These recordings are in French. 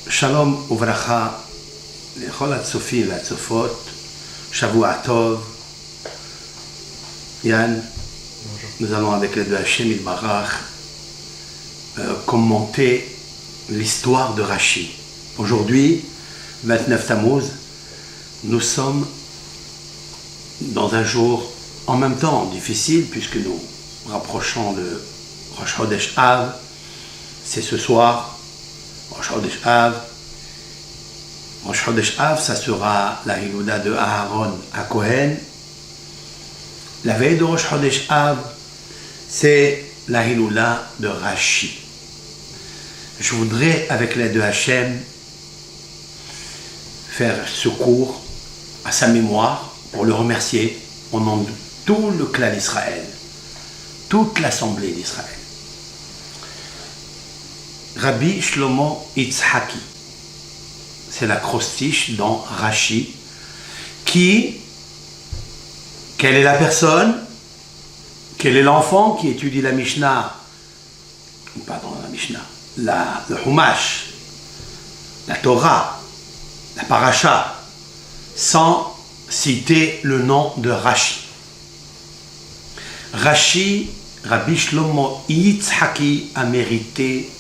Shalom uvracha, lechol hatzofim והצופות, Shavua Tov. Yann, nous allons avec l'aide de Hachem Yitbarach commenter l'histoire de Rashi. Aujourd'hui, 29 Tammuz, nous sommes dans un jour en même temps difficile puisque nous rapprochons de Rosh Chodesh Av. C'est ce soir, Rosh Chodesh Av. Rosh Chodesh Av, ça sera la Hilouda de Aaron à Kohen. La veille de Rosh Chodesh Av, c'est la Hilouda de Rashi. Je voudrais, avec l'aide de Hachem, faire secours à sa mémoire pour le remercier au nom de tout le clan d'Israël, toute l'assemblée d'Israël. Rabbi Shlomo Yitzhaki, c'est l'acrostiche dans Rashi, quelle est la personne, quel est l'enfant qui étudie la Mishnah, le Humash, la Torah, la Paracha, sans citer le nom de Rashi. Rashi, Rabbi Shlomo Yitzhaki a mérité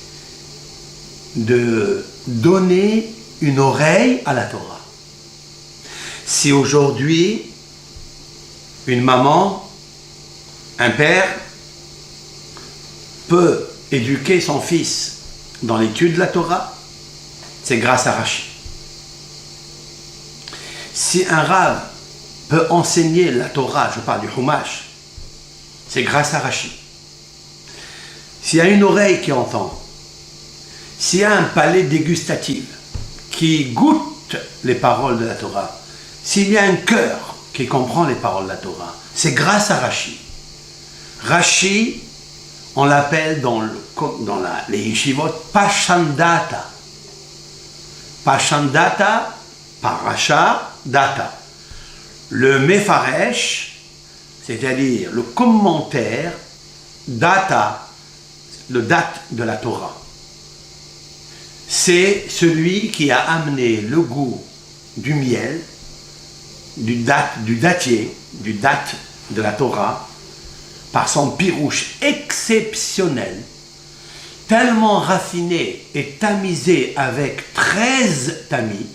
de donner une oreille à la Torah. Si aujourd'hui, une maman, un père, peut éduquer son fils dans l'étude de la Torah, c'est grâce à Rashi. Si un Rav peut enseigner la Torah, je parle du Humash, c'est grâce à Rashi. S'il y a une oreille qui entend, s'il y a un palais dégustatif qui goûte les paroles de la Torah, s'il y a un cœur qui comprend les paroles de la Torah, c'est grâce à Rashi. Rashi, on l'appelle dans les yeshivot Pashandata. Pashandata, Parasha, Data. Le Mefaresh, c'est-à-dire le commentaire, Data, le date de la Torah. C'est celui qui a amené le goût du miel, du dattier, du date de la Torah, par son pirouche exceptionnel, tellement raffiné et tamisé avec 13 tamis,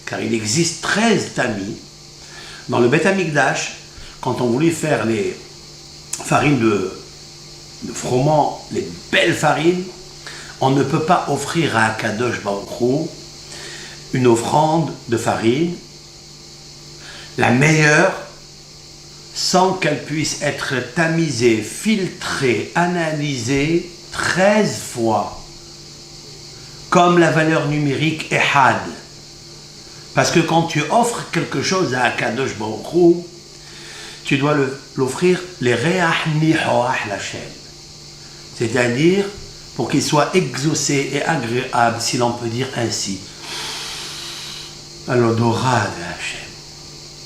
car il existe 13 tamis. Dans le Beth Amikdash, quand on voulait faire les farines de froment, les belles farines, on ne peut pas offrir à Kadosh Baruch Hu une offrande de farine, la meilleure, sans qu'elle puisse être tamisée, filtrée, analysée 13 fois, comme la valeur numérique Ehad. Parce que quand tu offres quelque chose à Kadosh Baruch Hu, tu dois l'offrir les Reach Nihoach Lashem, c'est-à-dire pour qu'il soit exaucé et agréable, si l'on peut dire ainsi, à l'odorat de Hachem.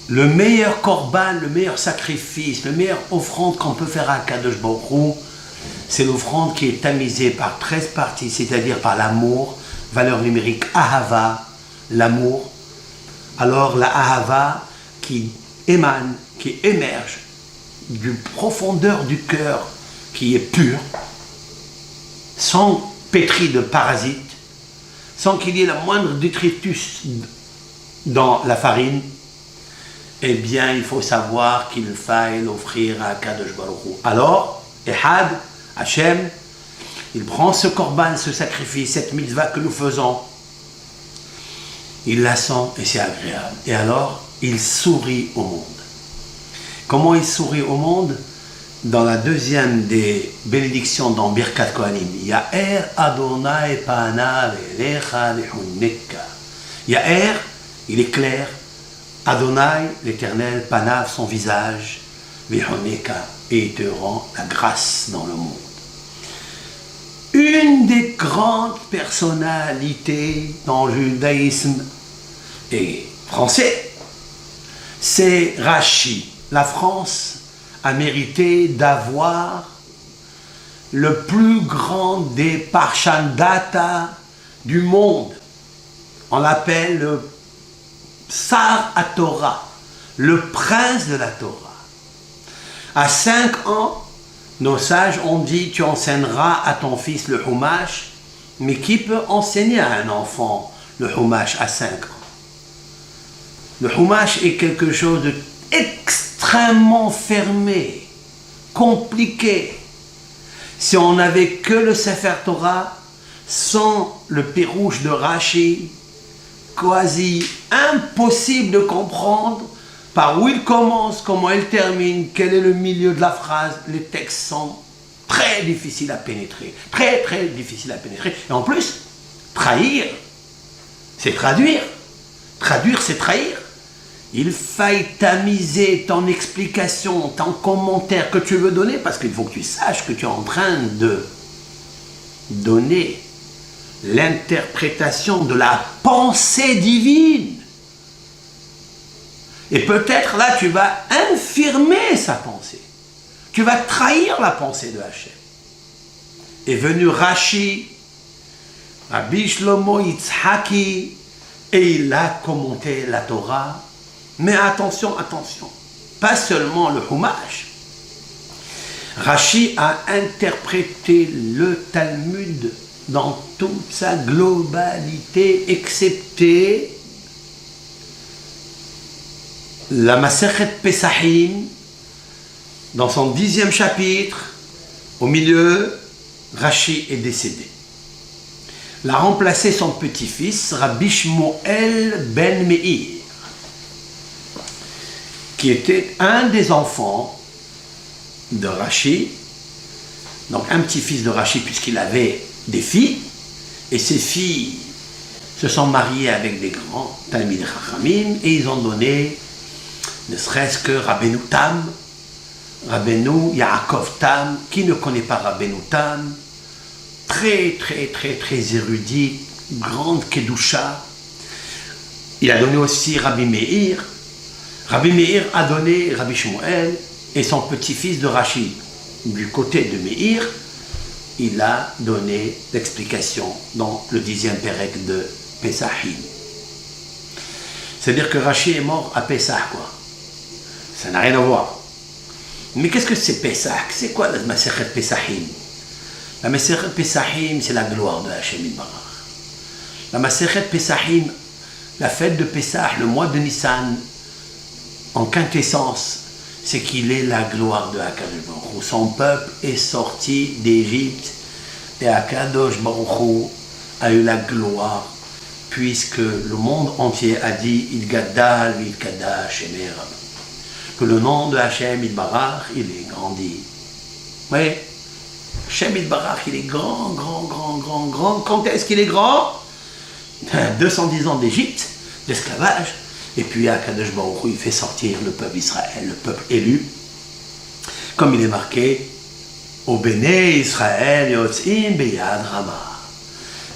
Le meilleur korban, le meilleur sacrifice, le meilleur offrande qu'on peut faire à Kadosh Baruch Hu, c'est l'offrande qui est tamisée par 13 parties, c'est-à-dire par l'amour, valeur numérique Ahava, l'amour. Alors la Ahava qui émane, qui émerge du profondeur du cœur, qui est pur, sans pétri de parasites, sans qu'il y ait la moindre détritus dans la farine, eh bien, il faut savoir qu'il faille l'offrir à Kadosh Baruch Hu. Alors, Ehad, Hachem, il prend ce korban, ce sacrifice, cette mitzvah que nous faisons, il la sent et c'est agréable. Et alors, il sourit au monde. Comment il sourit au monde? Dans la deuxième des bénédictions dans Birkat Kohanim, Ya'er Adonai panav elecha lehuneka. Ya'er, il éclaire, Adonai, l'Éternel, panav, son visage, lehuneka, et il te rend la grâce dans le monde. Une des grandes personnalités dans le judaïsme et français, c'est Rashi. La France a mérité d'avoir le plus grand des Parshandata du monde. On l'appelle le Sar HaTorah, le prince de la Torah. À 5 ans, nos sages ont dit, tu enseigneras à ton fils le Humash, mais qui peut enseigner à un enfant le Humash à 5 ans? Le Humash est quelque chose d'extrêmement fermé, compliqué. Si on n'avait que le Sefer Torah, sans le Pirouche de Rashi, quasi impossible de comprendre par où il commence, comment il termine, quel est le milieu de la phrase. Les textes sont très difficiles à pénétrer, très très difficiles à pénétrer. Et en plus, trahir, c'est traduire. Traduire, c'est trahir. Il faille tamiser ton explication, ton commentaire que tu veux donner, parce qu'il faut que tu saches que tu es en train de donner l'interprétation de la pensée divine. Et peut-être là, tu vas infirmer sa pensée. Tu vas trahir la pensée de Hachem. Est venu Rashi, Rabbi Shlomo Yitzhaki, et il a commenté la Torah. Mais attention, attention, pas seulement le Humash. Rashi a interprété le Talmud dans toute sa globalité, excepté la Masechet Pesachim, dans son 10e chapitre, au milieu, Rashi est décédé. L'a remplacé son petit-fils, Rabbi Shmuel ben Meir, qui était un des enfants de Rashi, donc un petit-fils de Rashi, puisqu'il avait des filles, et ces filles se sont mariées avec des grands Talmidei Chachamim, et ils ont donné, ne serait-ce que Rabbeinu Tam, Rabbeinu Yaakov Tam. Qui ne connaît pas Rabbeinu Tam? Très très très très érudit, grande Kedusha. Il a donné aussi Rabbi Meir. Rabbi Meir a donné Rabbi Shmuel, et son petit-fils de Rashi, du côté de Meir, il a donné l'explication dans le 10e Pérec de Pesachim. C'est-à-dire que Rashi est mort à Pesach, quoi. Ça n'a rien à voir. Mais qu'est-ce que c'est Pesach? C'est quoi la Masechet Pesachim? La Masechet Pesachim, c'est la gloire de Hachem Yitbarach. La Masechet Pesachim, la fête de Pesach, le mois de Nissan, en quintessence, c'est qu'il est la gloire de Akadosh Baruch Hu. Son peuple est sorti d'Égypte et Akadosh Baruch Hu a eu la gloire, puisque le monde entier a dit Il Gaddal, Il Kadash, que le nom de Hachem Yitbarach, il est grandi. Oui, Hachem Yitbarach, il est grand, grand, grand, grand, grand. Quand est-ce qu'il est grand? 210 ans d'Égypte, d'esclavage. Et puis Akadosh Baruch Hu, il fait sortir le peuple Israël, le peuple élu, comme il est marqué, au Béné Israël yotzim beyad Rama.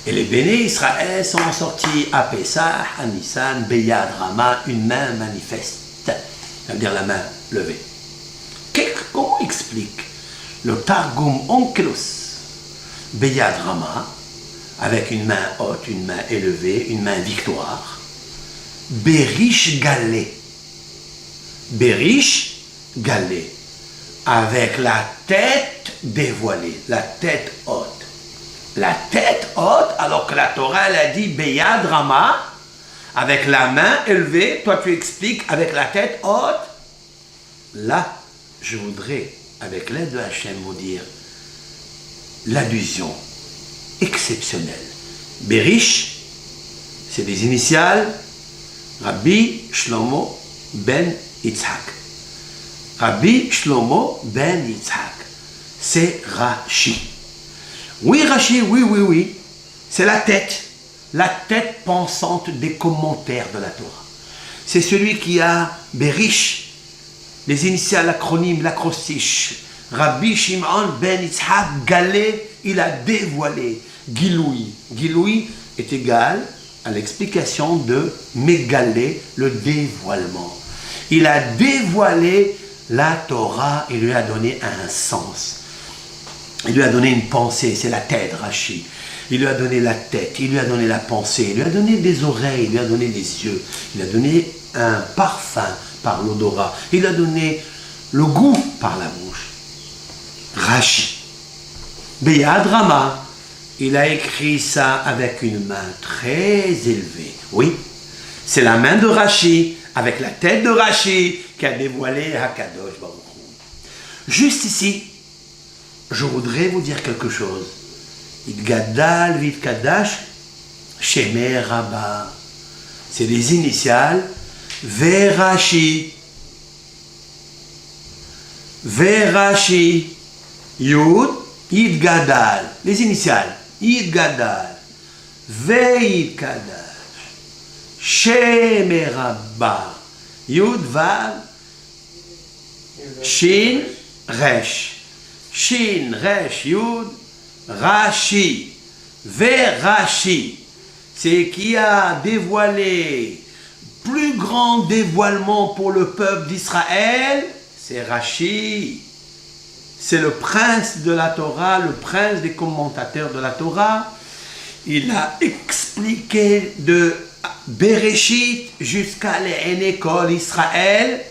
Et les Béné Israël sont sortis à Pessah, à Nissan, beyad Rama, une main manifeste, ça veut dire la main levée. Comment explique le Targum Onkelos beyad Rama, avec une main haute, une main élevée, une main victoire? Berish Galé. Berish Galé. Avec la tête dévoilée, la tête haute. La tête haute, alors que la Torah, elle a dit Beyad Rama, avec la main élevée, toi tu expliques avec la tête haute. Là, je voudrais, avec l'aide de Hachem, vous dire l'allusion exceptionnelle. Berish, c'est des initiales. Rabbi Shlomo ben Yitzhak. Rabbi Shlomo ben Yitzhak. C'est Rashi. Oui, Rashi, oui. C'est la tête pensante des commentaires de la Torah. C'est celui qui a Berish, les initiales, l'acronyme, l'acrostiche. Rabbi Shimon ben Yitzhak Galé, il a dévoilé. Giloui. Giloui est égal à l'explication de Mégalé, le dévoilement. Il a dévoilé la Torah et lui a donné un sens. Il lui a donné une pensée, c'est la tête, Rashi. Il lui a donné la tête, il lui a donné la pensée, il lui a donné des oreilles, il lui a donné des yeux, il lui a donné un parfum par l'odorat, il lui a donné le goût par la bouche. Rashi. Beyad Rama, il a écrit ça avec une main très élevée. Oui, c'est la main de Rashi, avec la tête de Rashi, qui a dévoilé Hakadosh Baruch Hu. Juste ici, je voudrais vous dire quelque chose. Idgadal Vidkadash Shemer Rabba. C'est les initiales Verashi. Verashi. Yud, Idgadal. Les initiales. Idgadal. Veidkadash. Shemer Rabba. Yud, Vav. Shin, Resh. Shin, Resh, Yud. Rashi, Verashi, c'est qui a dévoilé, plus grand dévoilement pour le peuple d'Israël, c'est Rashi. C'est le prince de la Torah, le prince des commentateurs de la Torah. Il a expliqué de Bereshit jusqu'à l'Énécole Israël.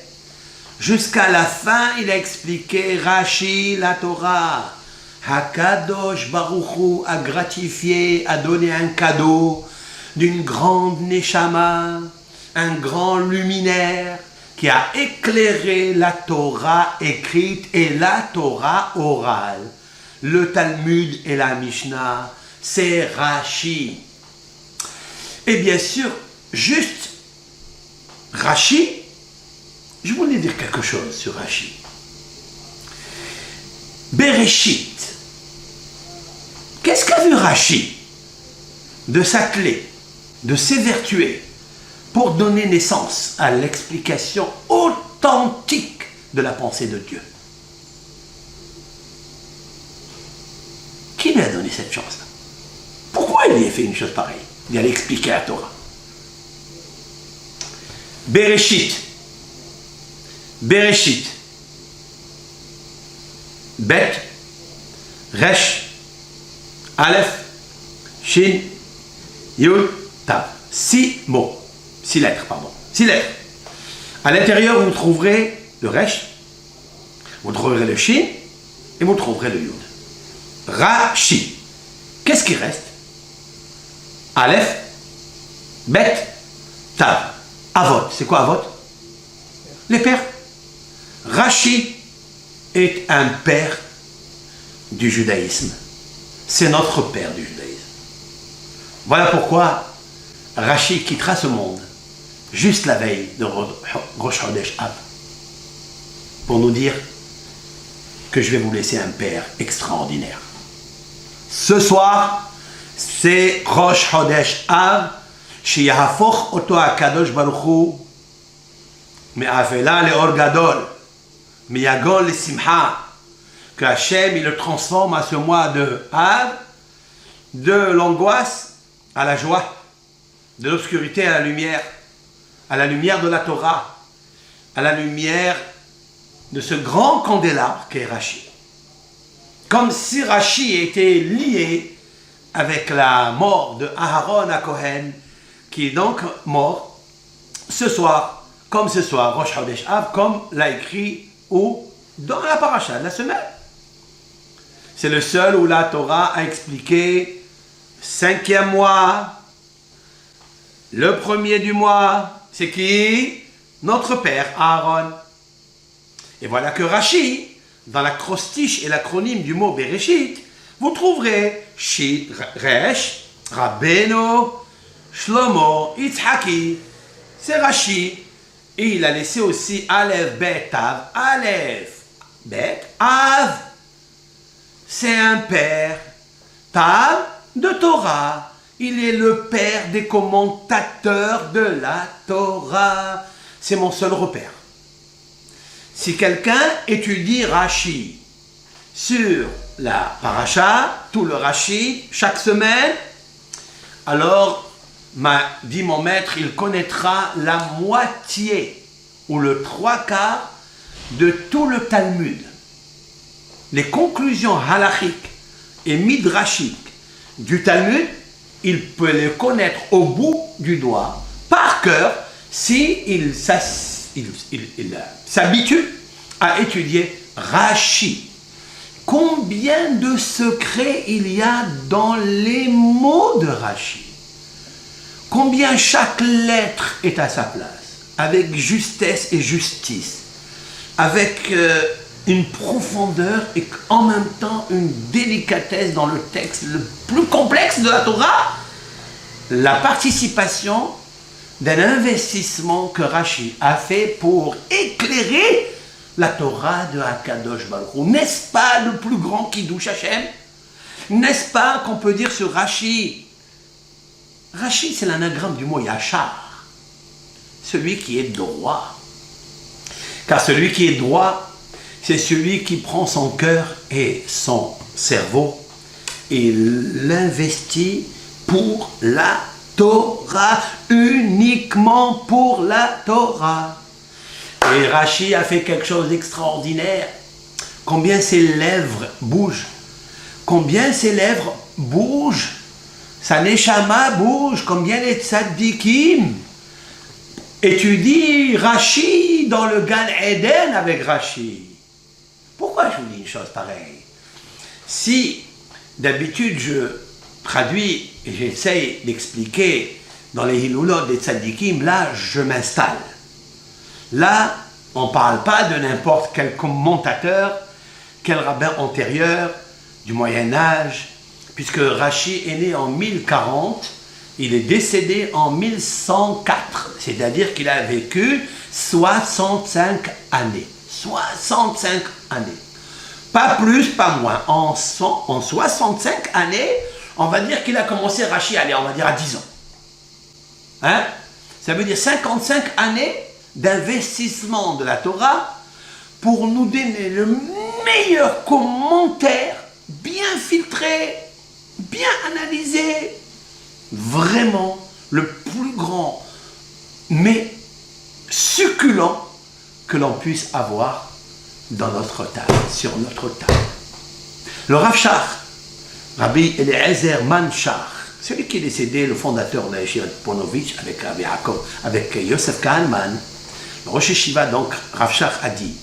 Jusqu'à la fin, il a expliqué Rashi, la Torah. Hakadosh Baruch Hu a gratifié, a donné un cadeau d'une grande Neshama, un grand luminaire qui a éclairé la Torah écrite et la Torah orale. Le Talmud et la Mishnah, c'est Rashi. Et bien sûr, juste Rashi, je voulais dire quelque chose sur Rashi. Bereshit. Qu'est-ce qu'a vu Rashi de s'atteler, de s'évertuer pour donner naissance à l'explication authentique de la pensée de Dieu? Qui lui a donné cette chance-là? Pourquoi il lui a fait une chose pareille? Il allait expliquer la Torah. Bereshit. Bereshit. Bet. Resh. Aleph, Shin, Yud, Tav. 6 mots. 6 lettres, pardon. 6 lettres. À l'intérieur, vous trouverez le Resh, vous trouverez le Shin, et vous trouverez le Yud. Rashi. Qu'est-ce qui reste? Aleph, Bet, Tav. Avot. C'est quoi Avot? Les pères. Rashi est un père du judaïsme. C'est notre père du judaïsme. Voilà pourquoi Rashi quittera ce monde juste la veille de Rosh Chodesh Av pour nous dire que je vais vous laisser un père extraordinaire. Ce soir, c'est Rosh Chodesh Av, Sheyahafoch Oto HaKadosh Baruch Hu Me'avela Le'or Gadol Me'yagol Le'simha, que Hachem il le transforme à ce mois de Av, de l'angoisse à la joie, de l'obscurité à la lumière de la Torah, à la lumière de ce grand candélabre qu'est Rashi. Comme si Rashi était lié avec la mort de Aharon à Kohen, qui est donc mort ce soir, comme ce soir, Rosh Chodesh Av, comme l'a écrit ou dans la paracha de la semaine. C'est le seul où la Torah a expliqué 5e mois, le premier du mois, c'est qui? Notre père Aaron. Et voilà que Rashi, dans l'acrostiche et l'acronyme du mot Bereshit, vous trouverez Shit, Resh, Rabbeinu, Shlomo, Yitzhaki. C'est Rashi. Et il a laissé aussi Aleph, Bet, Av. Aleph, Bet, Av. C'est un père. Tav, de Torah. Il est le père des commentateurs de la Torah. C'est mon seul repère. Si quelqu'un étudie Rashi sur la paracha, tout le Rashi, chaque semaine, alors, m'a dit mon maître, il connaîtra la moitié ou le 3/4 de tout le Talmud. Les conclusions halachiques et midrashiques du Talmud, il peut les connaître au bout du doigt, par cœur, s'il s'habitue à étudier Rashi. Combien de secrets il y a dans les mots de Rashi? Combien chaque lettre est à sa place, avec justesse et justice, avec une profondeur et en même temps une délicatesse dans le texte le plus complexe de la Torah. La participation d'un investissement que Rashi a fait pour éclairer la Torah de Akadosh Baruch Hu. N'est-ce pas le plus grand Kiddush Hashem? N'est-ce pas qu'on peut dire sur Rashi? Rashi, c'est l'anagramme du mot Yachar, celui qui est droit. Car celui qui est droit, c'est celui qui prend son cœur et son cerveau et l'investit pour la Torah, uniquement pour la Torah. Et Rashi a fait quelque chose d'extraordinaire. Combien ses lèvres bougent. Combien ses lèvres bougent. Sa neshama bouge. Combien les tzaddikim étudient Rashi dans le Gan Eden avec Rashi. Pourquoi je vous dis une chose pareille? Si d'habitude je traduis et j'essaye d'expliquer dans les Hilulot des tzaddikim, là je m'installe. Là, on ne parle pas de n'importe quel commentateur, quel rabbin antérieur du Moyen-Âge, puisque Rashi est né en 1040, il est décédé en 1104, c'est-à-dire qu'il a vécu 65 années. 65 années. Pas plus, pas moins. En 65 années, on va dire qu'il a commencé Rashi, allez, on va dire à 10 ans. Hein? Ça veut dire 55 années d'investissement de la Torah pour nous donner le meilleur commentaire, bien filtré, bien analysé, vraiment le plus grand, mais succulent que l'on puisse avoir dans notre table, sur notre table. Le Rav Shach, Rabbi Eliezer Manshach, celui qui est décédé, le fondateur de Yeshivat Ponovitch avec Rabbi Yaakov, avec Yosef Kahlman, le Rosh Yeshiva, donc Rav Shach a dit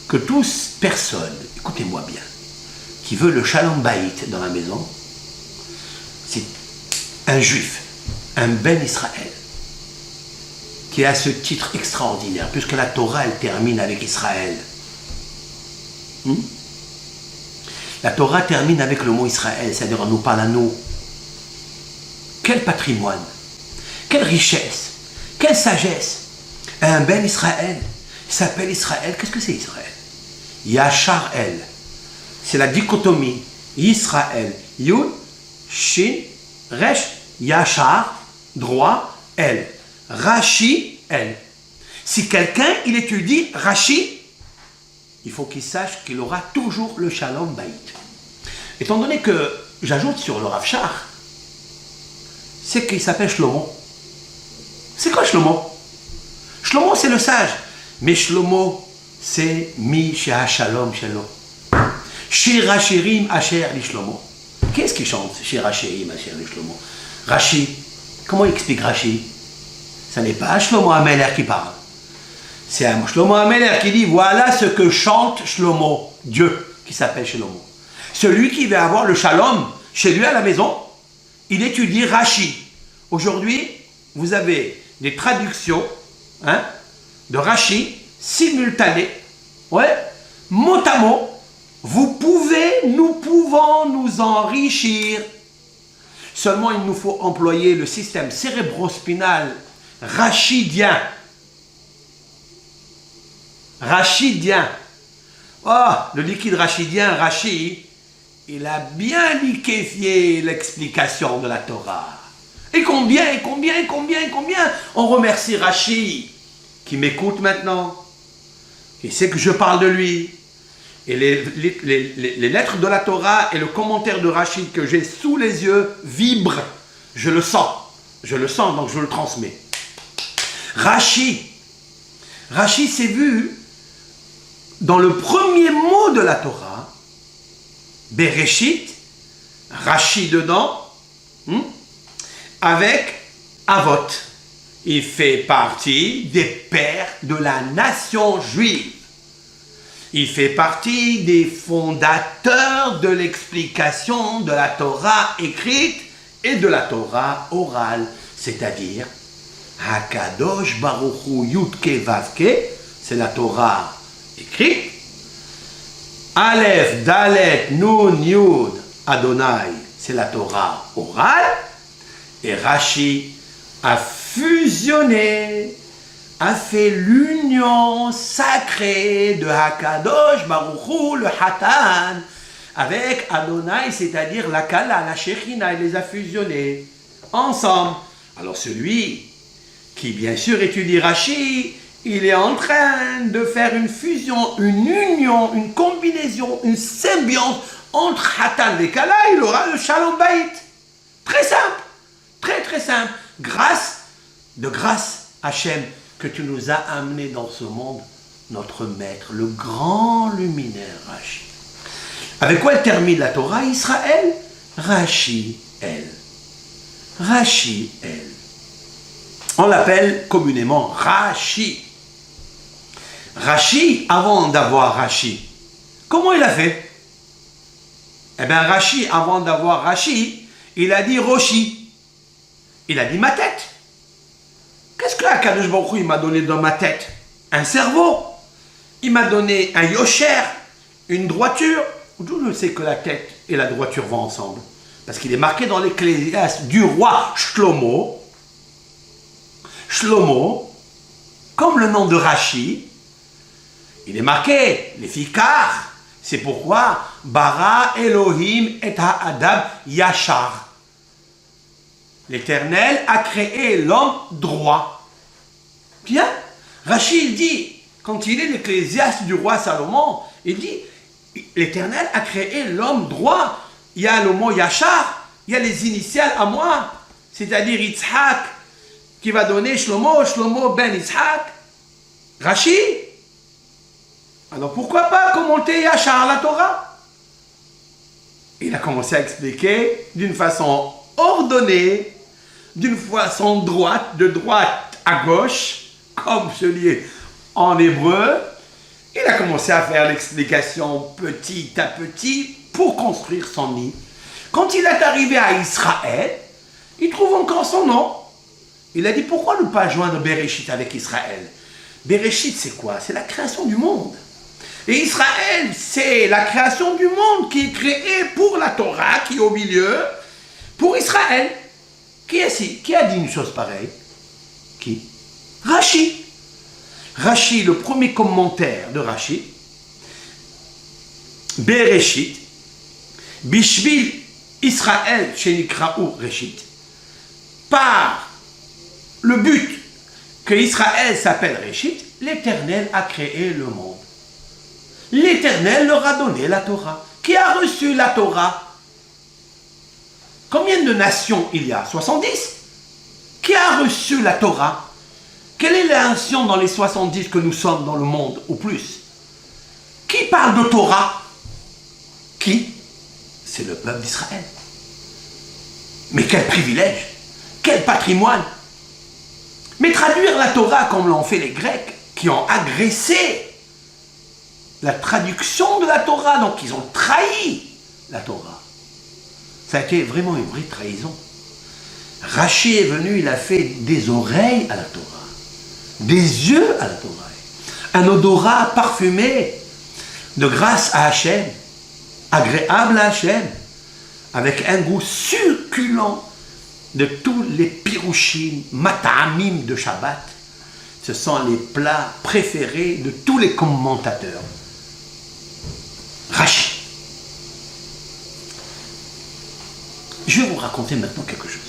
que toute personne, écoutez-moi bien, qui veut le Shalom Bayit dans la maison, c'est un juif, un Ben Israël, qui a ce titre extraordinaire, puisque la Torah, elle termine avec Israël. La Torah termine avec le mot Israël, c'est-à-dire on nous parle à nous. Quel patrimoine, quelle richesse, quelle sagesse. Un Ben Israël, il s'appelle Israël. Qu'est-ce que c'est Israël? Yachar El. C'est la dichotomie. Israël, Yud, Shin, Resh, Yachar, droit, El. Rashi, El. Si quelqu'un, il étudie Rashi, il faut qu'il sache qu'il aura toujours le Shalom Bayit. Étant donné que j'ajoute sur le Rav Shach, c'est qu'il s'appelle Shlomo. C'est quoi Shlomo? Shlomo, c'est le sage. Mais Shlomo, c'est Mi Shea Shalom Shelo. Shir Hashirim Asher Li Shlomo. Qu'est-ce qu'il chante, Shir Hashirim Asher Li Shlomo? Rashi. Comment il explique Rashi? Ce n'est pas Shlomo Ameler qui parle. C'est un Shlomo Ameler qui dit voilà ce que chante Shlomo, Dieu, qui s'appelle Shlomo. Celui qui va avoir le shalom chez lui à la maison, il étudie Rashi. Aujourd'hui, vous avez des traductions de Rashi simultanées, mot à mot. Nous pouvons nous enrichir. Seulement, il nous faut employer le système cérébrospinal rachidien. Rachidien. Oh, le liquide rachidien, Rashi, il a bien liquéfié l'explication de la Torah. Et combien on remercie Rashi, qui m'écoute maintenant, qui sait que je parle de lui. Et les lettres de la Torah et le commentaire de Rashi que j'ai sous les yeux vibrent. Je le sens, donc je le transmets. Rashi s'est vu dans le premier mot de la Torah, Bereshit, Rachi dedans, avec Avot. Il fait partie des pères de la nation juive. Il fait partie des fondateurs de l'explication de la Torah écrite et de la Torah orale, c'est-à-dire Hakadosh Baruch Hu Yudke Vavke, c'est la Torah écrite, Aleph, Dalet, Nun, Yud, Adonai, c'est la Torah orale, et Rashi a fusionné, a fait l'union sacrée de Hakadosh Baruch Hu, le Hatan, avec Adonai, c'est-à-dire la Kala, la Shekhinah, il les a fusionnés ensemble. Alors celui qui bien sûr étudie Rashi, il est en train de faire une fusion, une union, une combinaison, une symbiose entre Hatan et Kala, il aura le Shalom Bayit. Très simple, très très simple. Grâce Hachem, que tu nous as amenés dans ce monde, notre maître, le grand luminaire Rashi. Avec quoi elle termine la Torah? Israël, Rashi, elle. Rashi, elle. On l'appelle communément Rashi. Rashi, avant d'avoir Rashi, comment il a fait? Eh bien, Rashi, avant d'avoir Rashi, il a dit Roshi. Il a dit ma tête. Qu'est-ce que Akadosh Baruch Hu, il m'a donné dans ma tête? Un cerveau. Il m'a donné un yosher, une droiture. D'où je sais que la tête et la droiture vont ensemble? Parce qu'il est marqué dans l'Ecclésiaste du roi Shlomo. Shlomo, comme le nom de Rashi, il est marqué, les fikar. C'est pourquoi Bara Elohim et Ha'adam Yachar. L'Éternel a créé l'homme droit. Bien, Rashi il dit, quand il est l'Ecclésiaste du roi Salomon, il dit, l'Éternel a créé l'homme droit. Il y a le mot Yachar, il y a les initiales à moi, c'est-à-dire Yitzhak, qui va donner Shlomo, Shlomo ben Yitzhak. Rashi. Alors pourquoi pas commenter Yachar la Torah? Il a commencé à expliquer d'une façon ordonnée, d'une façon droite, de droite à gauche, comme celui en hébreu. Il a commencé à faire l'explication petit à petit pour construire son nid. Quand il est arrivé à Israël, il trouve encore son nom. Il a dit, pourquoi ne pas joindre Bereshit avec Israël? Bereshit, c'est quoi? C'est la création du monde. Et Israël, c'est la création du monde qui est créée pour la Torah, qui est au milieu, pour Israël. Qui a dit une chose pareille? Qui? Rashi. Rashi, le premier commentaire de Rashi, Bereshit, Bishvil Israël Shenikraou Reshit, par le but que Israël s'appelle Reshit, l'Éternel a créé le monde. L'Éternel leur a donné la Torah. Qui a reçu la Torah? Combien de nations il y a? 70. Qui a reçu la Torah? Quelle est la nation dans les 70 que nous sommes dans le monde, ou plus? Qui parle de Torah? Qui? C'est le peuple d'Israël. Mais quel privilège! Quel patrimoine! Mais traduire la Torah comme l'ont fait les Grecs, qui ont agressé la traduction de la Torah, donc ils ont trahi la Torah. Ça a été vraiment une vraie trahison. Rashi est venu, il a fait des oreilles à la Torah, des yeux à la Torah, un odorat parfumé de grâce à Hachem, agréable à Hachem, avec un goût succulent de tous les pirouchim, matamim de Shabbat. Ce sont les plats préférés de tous les commentateurs. Rashi. Je vais vous raconter maintenant quelque chose.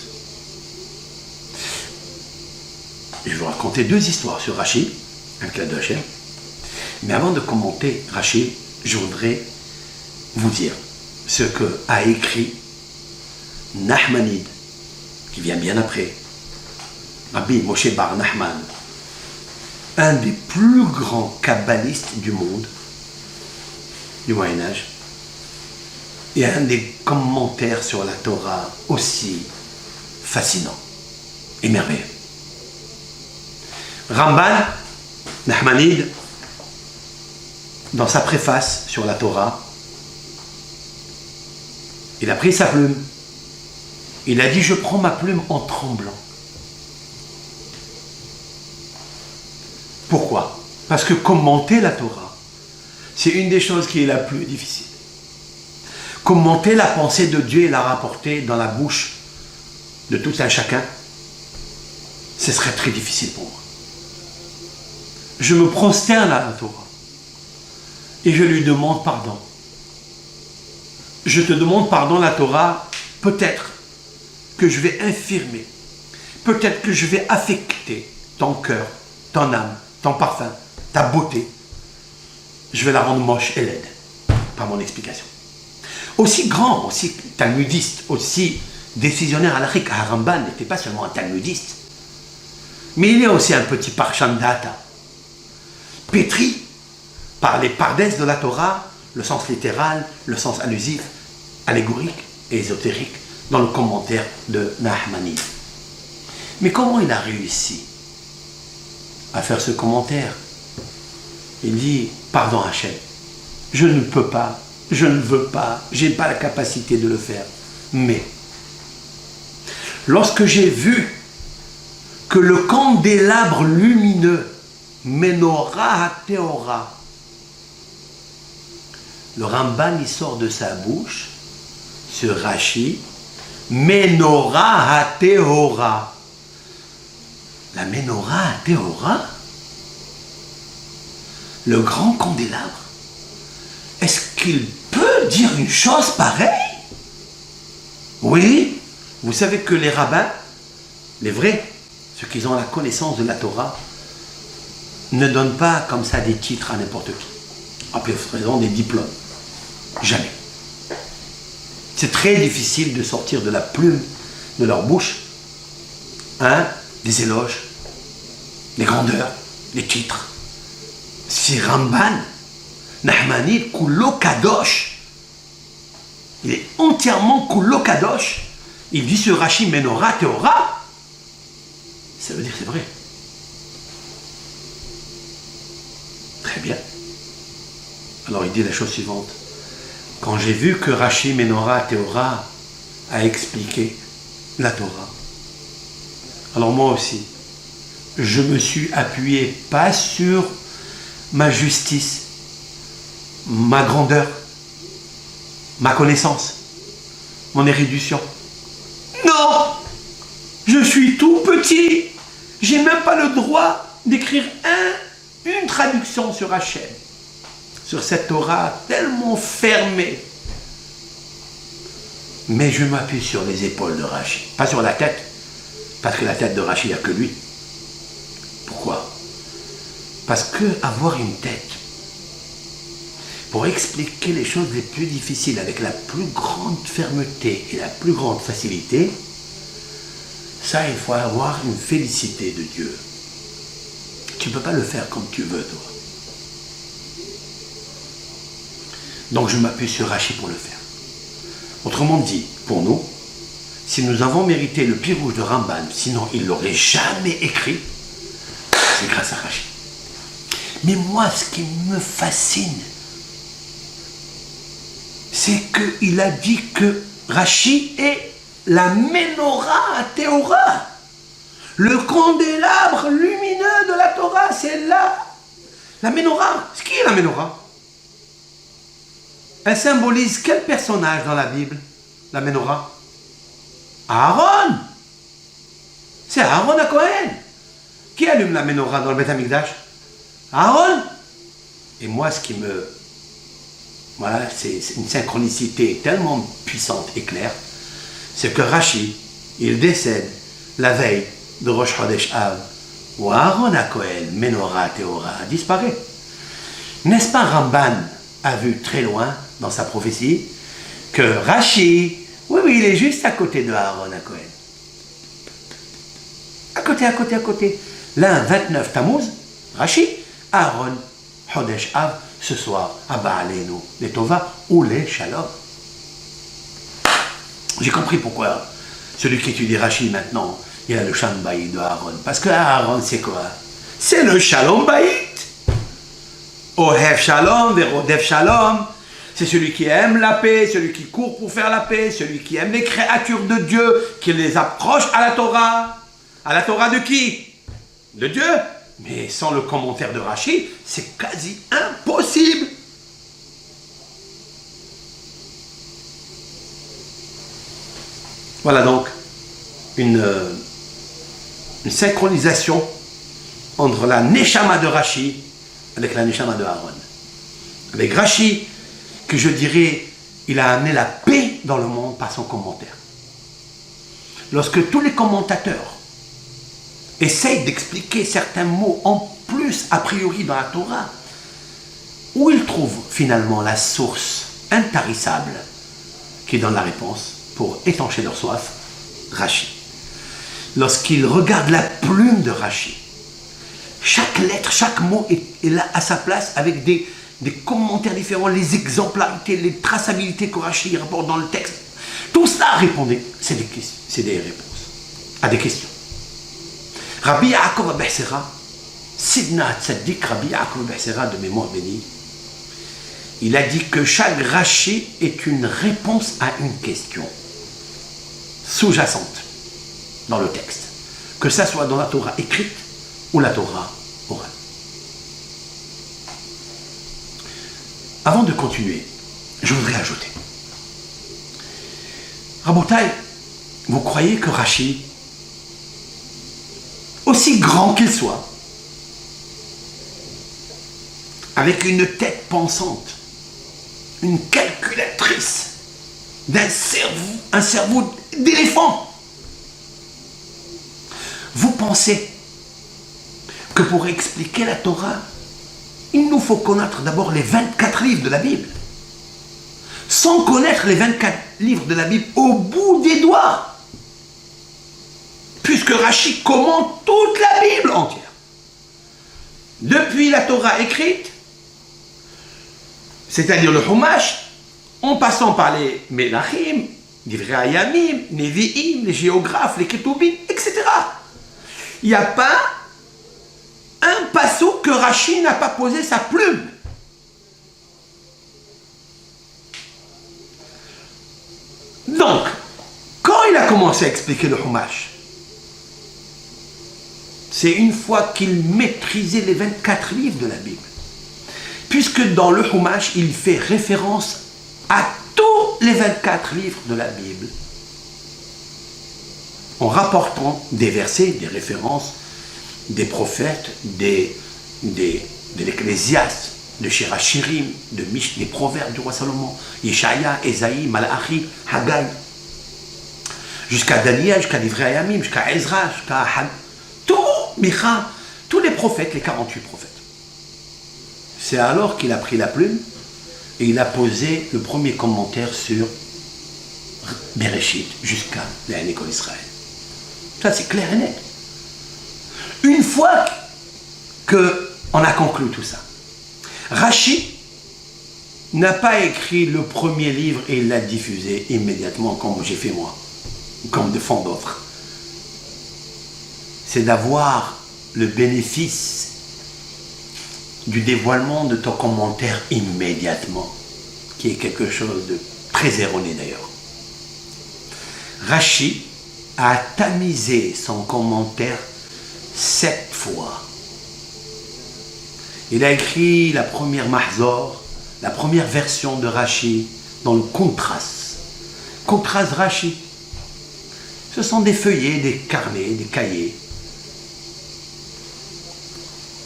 Je vais vous raconter deux histoires sur Rashi, avec la de Hachem. Mais avant de commenter Rashi, je voudrais vous dire ce que a écrit Nachmanide, qui vient bien après, Rabbi Moshe Bar Nachman, un des plus grands kabbalistes du monde, du Moyen-Âge. et un des commentaires sur la Torah aussi fascinant et merveilleux. Ramban, Nachmanide, dans sa préface sur la Torah, il a pris sa plume. Il a dit, je prends ma plume en tremblant. Pourquoi? Parce que commenter la Torah, c'est une des choses qui est la plus difficile. Commenter la pensée de Dieu et la rapporter dans la bouche de tout un chacun, ce serait très difficile pour moi. Je me prosterne à la Torah et je lui demande pardon. Je te demande pardon, la Torah, peut-être que je vais infirmer, peut-être que je vais affecter ton cœur, ton âme, ton parfum, ta beauté. Je vais la rendre moche et laide par mon explication. Aussi grand, aussi talmudiste, aussi décisionnaire halachique, Ramban n'était pas seulement un talmudiste, mais il est aussi un petit parchandata, pétri par les pardesses de la Torah, le sens littéral, le sens allusif, allégorique et ésotérique, dans le commentaire de Nachmanide. Mais comment il a réussi à faire ce commentaire? Il dit, pardon Hachem, je ne peux pas, je ne veux pas, je n'ai pas la capacité de le faire. Mais, lorsque j'ai vu que le candélabre lumineux, Menorah HaTeora, le Ramban, il sort de sa bouche, sur Rashi, Menorah HaTeora. La Menorah HaTeora, le grand candélabre, est-ce qu'il peut dire une chose pareille? Oui, vous savez que les rabbins, les vrais, ceux qui ont la connaissance de la Torah, ne donnent pas comme ça des titres à n'importe qui. Appelez-en des diplômes. Jamais. C'est très difficile de sortir de la plume de leur bouche des éloges, des grandeurs, des titres. C'est Ramban, Nachmanide, Kulo Kadosh. Il est entièrement Kulo Kadosh. Il dit sur Rashi Menorah Teora. Ça veut dire que c'est vrai. Très bien. Alors il dit la chose suivante. Quand j'ai vu que Rashi Menorah Teora a expliqué la Torah, alors moi aussi, je me suis appuyé pas sur ma justice, ma grandeur, ma connaissance, mon érudition. Non! Je suis tout petit. J'ai même pas le droit d'écrire une traduction sur Hachem, sur cette Torah tellement fermée. Mais je m'appuie sur les épaules de Rashi, pas sur la tête, parce que la tête de Rashi, il n'y a que lui. Pourquoi? Parce que avoir une tête, pour expliquer les choses les plus difficiles avec la plus grande fermeté et la plus grande facilité, ça, il faut avoir une félicité de Dieu. Tu ne peux pas le faire comme tu veux, toi. Donc je m'appuie sur Rashi pour le faire. Autrement dit, pour nous, si nous avons mérité le pirouge de Ramban, sinon il ne l'aurait jamais écrit, c'est grâce à Rashi. Mais moi, ce qui me fascine, c'est qu'il a dit que Rashi est la Menorah HaTeora. Le candélabre lumineux de la Torah, c'est là. La Menorah. C'est qui est la Menorah? Elle symbolise quel personnage dans la Bible, la Menorah? Aaron. C'est Aaron à Cohen. Qui allume la Menorah dans le Beth Amikdash? Aaron. Et moi, ce qui me... Voilà, c'est une synchronicité tellement puissante et claire, c'est que Rashi, il décède la veille de Rosh Chodesh Av, où Aaron à Cohen, Menorah Teora, disparaît. N'est-ce pas Ramban a vu très loin, dans sa prophétie, que Rashi, oui, il est juste à côté de Aaron à Cohen. À côté. L'un, 29 Tammuz, Rashi, Aaron, Chodesh Av, ce soir, Abba Aleinu, les Tova ou les Shalom. J'ai compris pourquoi celui qui étudie Rashi maintenant, il a le Shalom Bayit de Aaron. Parce que Aaron, c'est quoi? C'est le Shalom Bayit. Ohev Shalom, Verodev Shalom. C'est celui qui aime la paix, celui qui court pour faire la paix, celui qui aime les créatures de Dieu, qui les approche à la Torah. À la Torah de qui? De Dieu. Mais sans le commentaire de Rashi, c'est quasi impossible. Voilà donc une synchronisation entre la Neshama de Rashi avec la Neshama de Aaron. Avec Rashi, que je dirais, il a amené la paix dans le monde par son commentaire. Lorsque tous les commentateurs essayent d'expliquer certains mots en plus a priori dans la Torah, où ils trouvent finalement la source intarissable qui donne la réponse pour étancher leur soif? Rashi. Lorsqu'ils regardent la plume de Rashi, chaque lettre, chaque mot est là à sa place avec des commentaires différents, les exemplarités, les traçabilités que Rashi rapporte dans le texte. Tout cela répondait, c'est des réponses à des questions. Rabbi Yaakov Abessera, Sidna Tzaddik Rabbi Yaakov Abessera de mémoire bénie, il a dit que chaque Rashi est une réponse à une question sous-jacente dans le texte, que ça soit dans la Torah écrite ou la Torah orale. Avant de continuer, je voudrais ajouter, Rabotai, vous croyez que Rashi, aussi grand qu'il soit, avec une tête pensante, une calculatrice, un cerveau d'éléphant, vous pensez que pour expliquer la Torah, il nous faut connaître d'abord les 24 livres de la Bible. Sans connaître les 24 livres de la Bible au bout des doigts. Puisque Rashi commente toute la Bible entière. Depuis la Torah écrite, c'est-à-dire le Chumash, en passant par les Melachim, les Vrayamim, les Nevi'im, les géographes, les Ketubim, etc. Il n'y a pas un passouk que Rashi n'a pas posé sa plume. Donc, quand il a commencé à expliquer le Chumash, c'est une fois qu'il maîtrisait les 24 livres de la Bible. Puisque dans le Chumash, il fait référence à tous les 24 livres de la Bible, en rapportant des versets, des références, des prophètes, de l'Ecclésiaste, de Shirachirim, des proverbes du roi Salomon, Yeshaya, Esaïe, Malachi, Haggai, jusqu'à Daniel, jusqu'à Vrayamim, jusqu'à Ezra, jusqu'à Micha, tous les prophètes, les 48 prophètes. C'est alors qu'il a pris la plume et il a posé le premier commentaire sur Bereshit jusqu'à l'école d'Israël. Ça, c'est clair et net. Une fois qu'on a conclu tout ça, Rashi n'a pas écrit le premier livre et il l'a diffusé immédiatement comme j'ai fait moi, comme de fond d'autres. C'est d'avoir le bénéfice du dévoilement de ton commentaire immédiatement, qui est quelque chose de très erroné d'ailleurs. Rashi a tamisé son commentaire 7 fois. Il a écrit la première Mahzor, la première version de Rashi dans le Contras. Contras Rashi. Ce sont des feuillets, des carnets, des cahiers.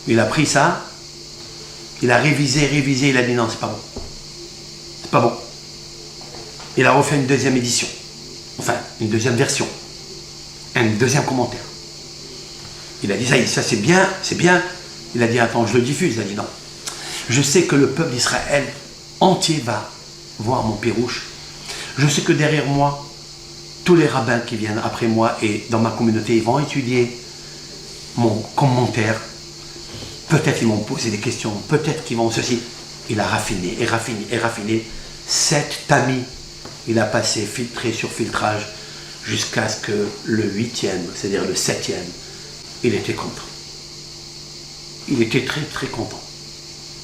Il a pris ça, il a révisé, il a dit non, c'est pas bon. C'est pas bon. Il a refait une deuxième édition. Enfin, une deuxième version. Un deuxième commentaire. Il a dit ça c'est bien, c'est bien. Il a dit attends, je le diffuse. Il a dit non. Je sais que le peuple d'Israël entier va voir mon pirouche. Je sais que derrière moi, tous les rabbins qui viennent après moi et dans ma communauté, ils vont étudier mon commentaire. Peut-être ils vont poser des questions, peut-être qu'ils vont ceci. Il a raffiné et raffiné et raffiné 7 tamis Il a passé filtré sur filtrage jusqu'à ce que le 8e, c'est-à-dire le 7e, il était content. Il était très très content.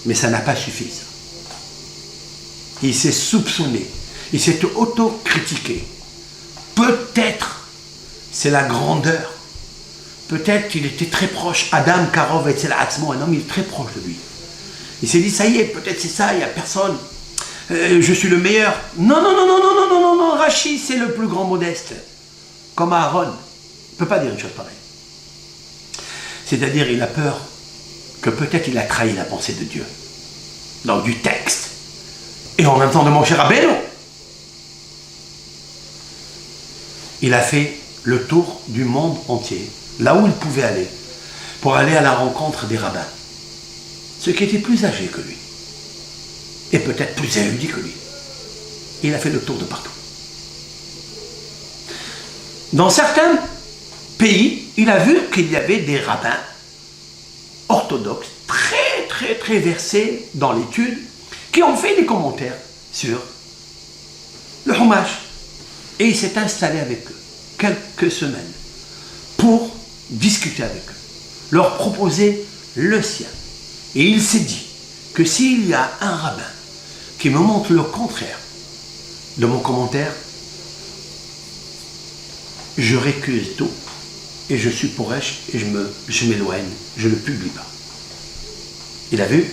Mais ça n'a pas suffi, ça. Il s'est soupçonné, il s'est auto-critiqué. Peut-être c'est la grandeur. Peut-être qu'il était très proche. Adam Karov Etzel Atzmo, un homme, il est très proche de lui. Il s'est dit, ça y est, peut-être c'est ça, il n'y a personne. Je suis le meilleur. Non, non, non, non, non, non, non, non, non, Rachi, c'est le plus grand modeste. Comme Aaron. Il ne peut pas dire une chose pareille. C'est-à-dire, il a peur que peut-être il a trahi la pensée de Dieu. Dans du texte. Et en même temps de mon cher Rabbeinu. Il a fait le tour du monde entier, là où il pouvait aller, pour aller à la rencontre des rabbins. Ceux qui étaient plus âgés que lui. Et peut-être plus érudits que lui. Il a fait le tour de partout. Dans certains pays, il a vu qu'il y avait des rabbins orthodoxes, très très très versés dans l'étude, qui ont fait des commentaires sur le Chumash. Et il s'est installé avec eux quelques semaines pour discuter avec eux, leur proposer le sien. Et il s'est dit que s'il y a un rabbin qui me montre le contraire de mon commentaire, je récuse tout et je suis pour Esh et je m'éloigne, je ne publie pas. Il a vu,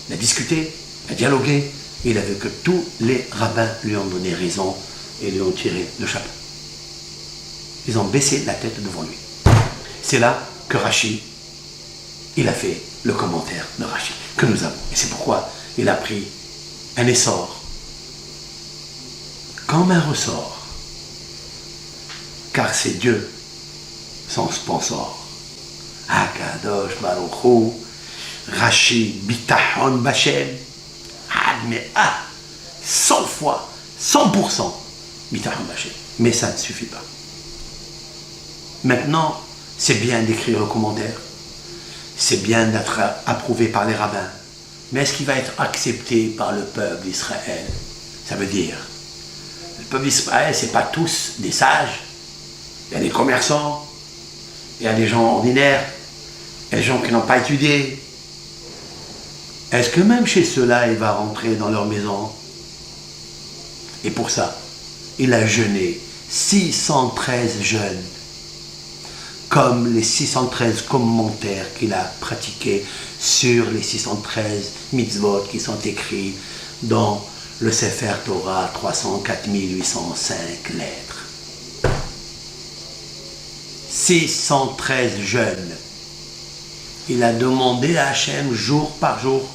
il a discuté, il a dialogué, et il a vu que tous les rabbins lui ont donné raison et lui ont tiré le chapeau. Ils ont baissé la tête devant lui. C'est là que Rachi, il a fait le commentaire de Rachi, que nous avons. Et c'est pourquoi il a pris un essor, comme un ressort, car c'est Dieu, son sponsor. Akadosh Baruch Hu, Rachi Bitachon Bachem, mais 100 fois, 100% Bitachon Bachem. Mais ça ne suffit pas. Maintenant, c'est bien d'écrire le commentaire, c'est bien d'être approuvé par les rabbins, mais est-ce qu'il va être accepté par le peuple d'Israël? Ça veut dire, le peuple d'Israël, ce n'est pas tous des sages. Il y a des commerçants, il y a des gens ordinaires, il y a des gens qui n'ont pas étudié. Est-ce que même chez ceux-là, il va rentrer dans leur maison? Et pour ça, il a jeûné 613 jeûnes, comme les 613 commentaires qu'il a pratiqués sur les 613 mitzvot qui sont écrits dans le Sefer Torah 304 805 lettres. 613 jeûnes. Il a demandé à Hachem jour par jour,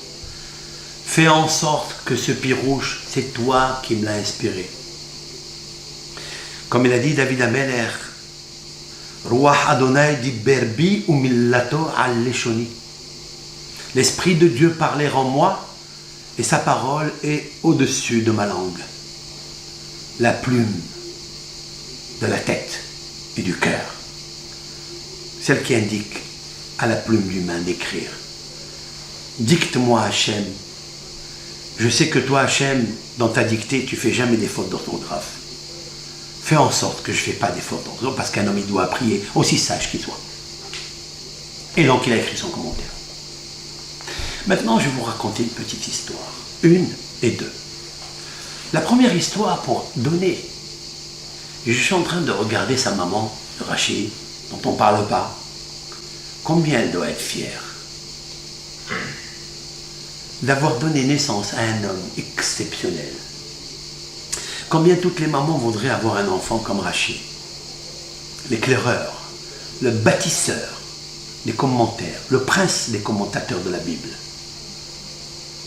fais en sorte que ce pirouche, c'est toi qui me l'as inspiré. Comme il a dit David Ameler, Ruach Adonai diber bi umillato al leshoni. L'Esprit de Dieu parlait en moi et sa parole est au-dessus de ma langue. La plume de la tête et du cœur. Celle qui indique à la plume d'humain d'écrire. Dicte-moi Hachem. Je sais que toi Hachem, dans ta dictée, tu fais jamais des fautes d'orthographe. Fais en sorte que je ne fais pas des fautes d'orthographe, parce qu'un homme il doit prier, aussi sage qu'il soit. Et donc il a écrit son commentaire. Maintenant je vais vous raconter une petite histoire. Une et deux. La première histoire pour donner. Je suis en train de regarder sa maman, Rachid, dont on ne parle pas. Combien elle doit être fière d'avoir donné naissance à un homme exceptionnel. Combien toutes les mamans voudraient avoir un enfant comme Rachid, l'éclaireur, le bâtisseur des commentaires, le prince des commentateurs de la Bible.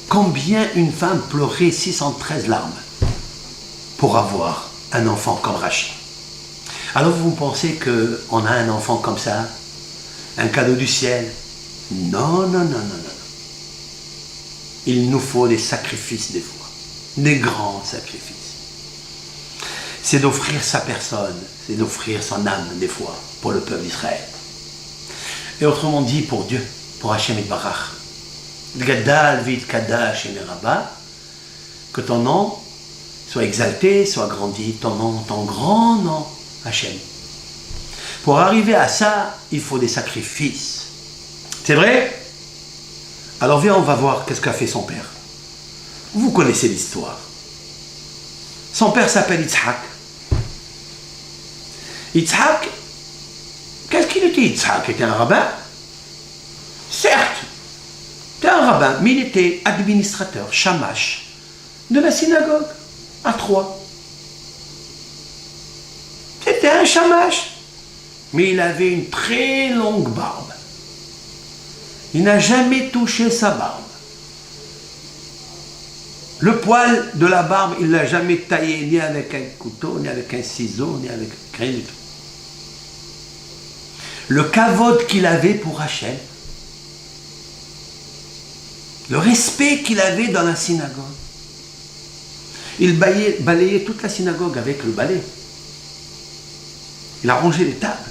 Combien une femme pleurait 613 larmes pour avoir un enfant comme Rachid. Alors vous pensez qu'on a un enfant comme ça, un cadeau du ciel? Non, non, non, non, non. Il nous faut des sacrifices des fois, des grands sacrifices. C'est d'offrir sa personne, c'est d'offrir son âme des fois pour le peuple d'Israël. Et autrement dit pour Dieu, pour Hachem Yitbarach. Gadal vit kadash et meraba, que ton nom Sois exalté, sois grandi, ton nom, ton grand nom, Hachem. Pour arriver à ça, il faut des sacrifices. C'est vrai? Alors viens, on va voir qu'est-ce qu'a fait son père. Vous connaissez l'histoire. Son père s'appelle Yitzhak. Yitzhak, qu'est-ce qu'il était Yitzhak? Il était un rabbin? Certes, c'était un rabbin, mais il était administrateur, shamash, de la synagogue à Troyes. C'était un shamash, mais il avait une très longue barbe. Il n'a jamais touché sa barbe. Le poil de la barbe, il ne l'a jamais taillé ni avec un couteau, ni avec un ciseau, ni avec rien du tout. Le kavod qu'il avait pour Hachem, le respect qu'il avait dans la synagogue. Il balayait toute la synagogue avec le balai. Il a rangé les tables,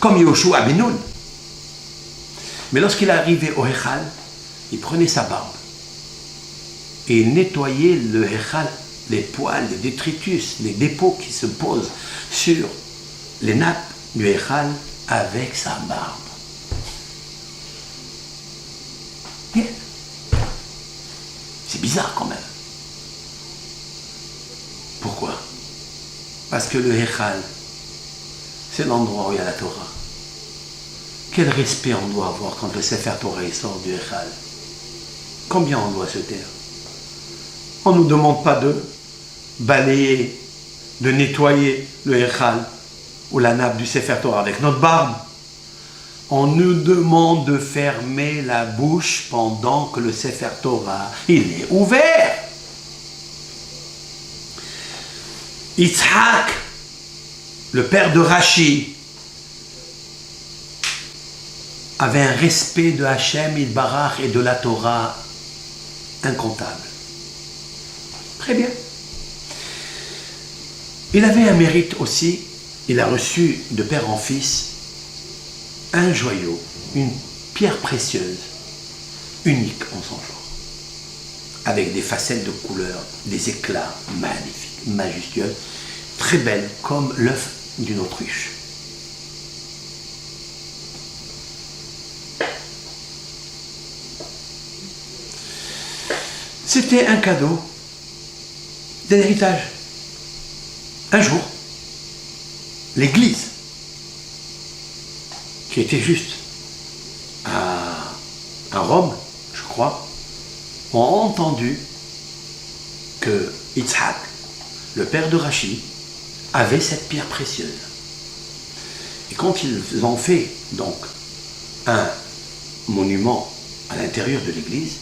comme Yoshua ben Nun. Mais lorsqu'il arrivait au Hechal, il prenait sa barbe et il nettoyait le Hechal, les poils, les détritus, les dépôts qui se posent sur les nappes du Hechal avec sa barbe. Yeah. C'est bizarre quand même. Pourquoi? Parce que le Hechal, c'est l'endroit où il y a la Torah. Quel respect on doit avoir quand le Sefer Torah sort du Hechal? Combien on doit se taire? On ne nous demande pas de balayer, de nettoyer le Hechal ou la nappe du Sefer Torah avec notre barbe. On nous demande de fermer la bouche pendant que le Sefer Torah il est ouvert. Yitzhak, le père de Rashi, avait un respect de Hachem, Yitbarach et de la Torah incontable. Très bien. Il avait un mérite aussi, il a reçu de père en fils un joyau, une pierre précieuse, unique en son genre, avec des facettes de couleurs, des éclats magnifiques, majestueux, très belles comme l'œuf d'une autruche. C'était un cadeau d'un héritage. Un jour, l'église, qui était juste à Rome, je crois, ont entendu que Yitzhak, le père de Rashi, avait cette pierre précieuse. Et quand ils ont fait donc un monument à l'intérieur de l'église,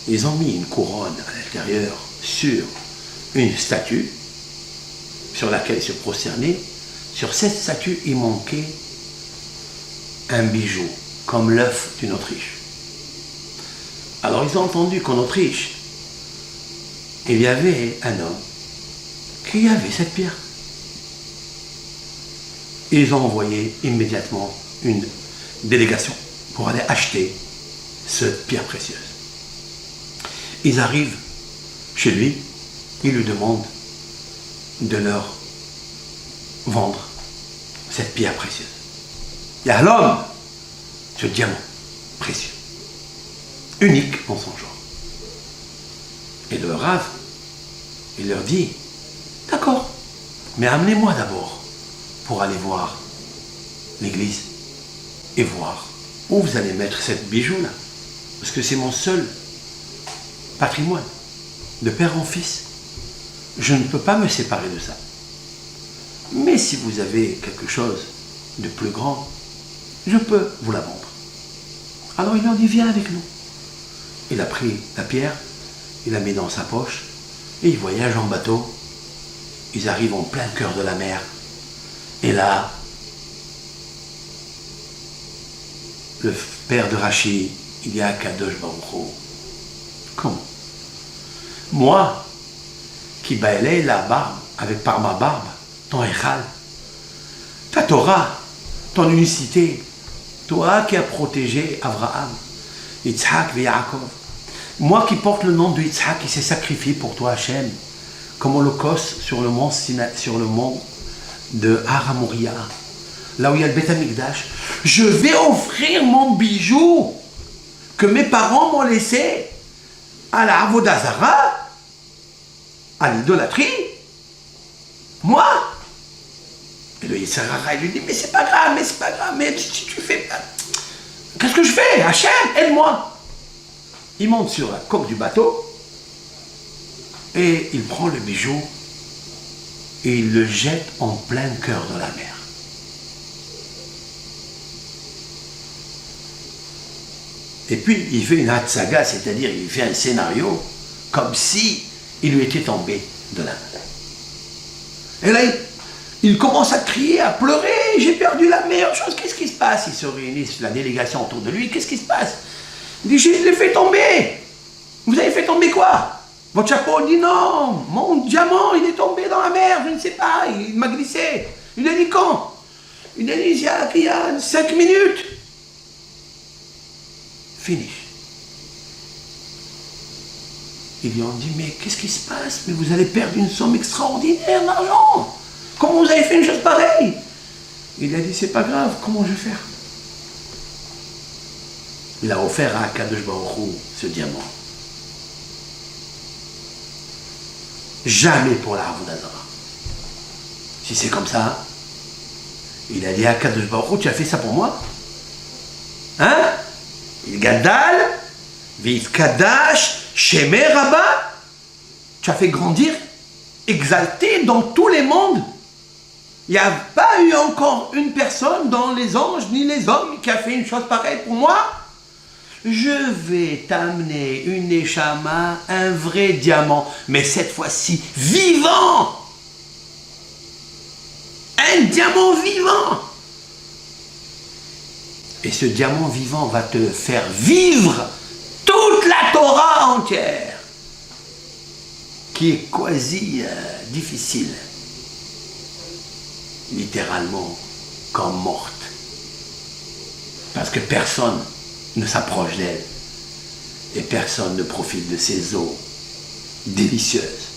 ils ont mis une couronne à l'intérieur sur une statue sur laquelle ils se prosternaient. Sur cette statue, il manquait un bijou, comme l'œuf d'une Autriche. Alors ils ont entendu qu'en Autriche, il y avait un homme qui avait cette pierre. Ils ont envoyé immédiatement une délégation pour aller acheter cette pierre précieuse. Ils arrivent chez lui, ils lui demandent de leur vendre cette pierre précieuse. Il y a l'homme, ce diamant précieux, unique en son genre. Et le Rav, il leur dit, d'accord, mais amenez-moi d'abord pour aller voir l'église et voir où vous allez mettre cette bijou-là. Parce que c'est mon seul patrimoine, de père en fils. Je ne peux pas me séparer de ça. Mais si vous avez quelque chose de plus grand, je peux vous la vendre. Alors il leur dit, viens avec nous. Il a pris la pierre, il l'a mis dans sa poche, et il voyage en bateau. Ils arrivent en plein cœur de la mer. Et là, le père de Rashi, il y a Kadosh Baruch Hu. Comment? Moi, qui balayais la barbe, avec par ma barbe, ton Echal, ta Torah, ton unicité, toi qui as protégé Abraham, Yitzhak et Yaakov, moi qui porte le nom de Yitzhak qui s'est sacrifié pour toi, Hachem, comme holocauste sur le mont sur le mont de Har Moria, là où il y a le Beth Amikdash. Je vais offrir mon bijou que mes parents m'ont laissé à la Avodah Zara, à l'idolâtrie. Moi. Et le Yetzer Hara, il lui dit, mais c'est pas grave, mais si tu fais... Qu'est-ce que je fais? Hachem, aide-moi. Il monte sur la coque du bateau et il prend le bijou et il le jette en plein cœur de la mer. Et puis il fait une hatsaga, c'est-à-dire il fait un scénario comme si il lui était tombé de la main. Et là, il commence à crier, à pleurer, j'ai perdu la meilleure chose, qu'est-ce qui se passe? Ils se réunissent, la délégation autour de lui, qu'est-ce qui se passe? Il dit, je l'ai fait tomber. Vous avez fait tomber quoi? Votre chapeau? Il dit, non, mon diamant, il est tombé dans la mer, je ne sais pas, il m'a glissé. Il a dit quand? Il a dit, il y a 5 minutes. Finish. Ils lui ont dit, mais qu'est-ce qui se passe? Mais vous allez perdre une somme extraordinaire d'argent. Comment vous avez fait une chose pareille? Il a dit, c'est pas grave, comment je vais faire? Il a offert à Kadosh Baruch Hu ce diamant. Jamais pour la Avodah Zara. Si c'est comme ça, il a dit à Kadosh Baruch Hu, tu as fait ça pour moi? Hein? Il gadal, v'yitkadash, shemei rabba. Tu as fait grandir, exalter dans tous les mondes. Il n'y a pas eu encore une personne dans les anges ni les hommes qui a fait une chose pareille pour moi. Je vais t'amener une neshama, un vrai diamant, mais cette fois-ci vivant. Un diamant vivant. Et ce diamant vivant va te faire vivre toute la Torah entière, qui est quasi difficile, littéralement comme morte, parce que personne ne s'approche d'elle et personne ne profite de ses eaux délicieuses.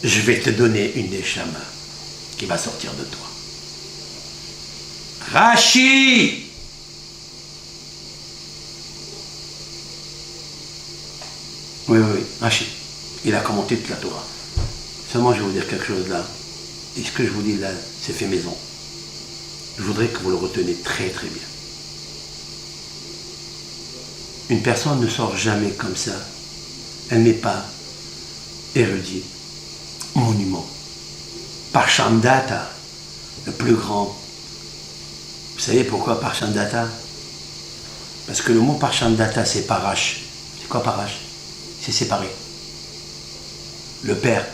Je vais te donner une neshama qui va sortir de toi. Rashi! Oui, Rashi. Il a commenté toute la Torah. Seulement, je vais vous dire quelque chose là. Et ce que je vous dis là, c'est fait maison. Je voudrais que vous le reteniez très très bien. Une personne ne sort jamais comme ça. Elle n'est pas érudite. Monument. Parshandata, le plus grand. Vous savez pourquoi Parshandata? Parce que le mot Parshandata, c'est parash. C'est quoi parash? C'est séparé. Le père,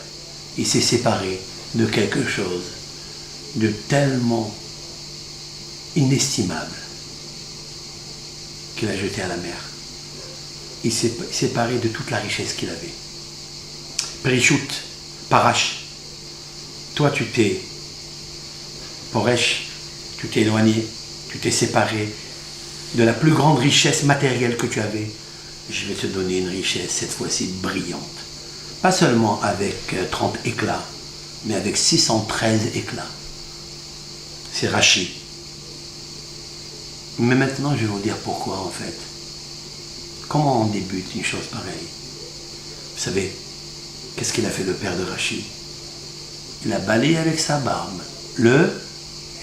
il s'est séparé de quelque chose de tellement inestimable qu'il a jeté à la mer. Il s'est séparé de toute la richesse qu'il avait. Perishut, parash. Toi, tu t'es, Poresh, tu t'es éloigné, tu t'es séparé de la plus grande richesse matérielle que tu avais. Je vais te donner une richesse, cette fois-ci brillante. Pas seulement avec 30 éclats, mais avec 613 éclats. C'est Rashi. Mais maintenant, je vais vous dire pourquoi, en fait. Comment on débute une chose pareille? Vous savez, qu'est-ce qu'il a fait le père de Rashi? Il a balayé avec sa barbe le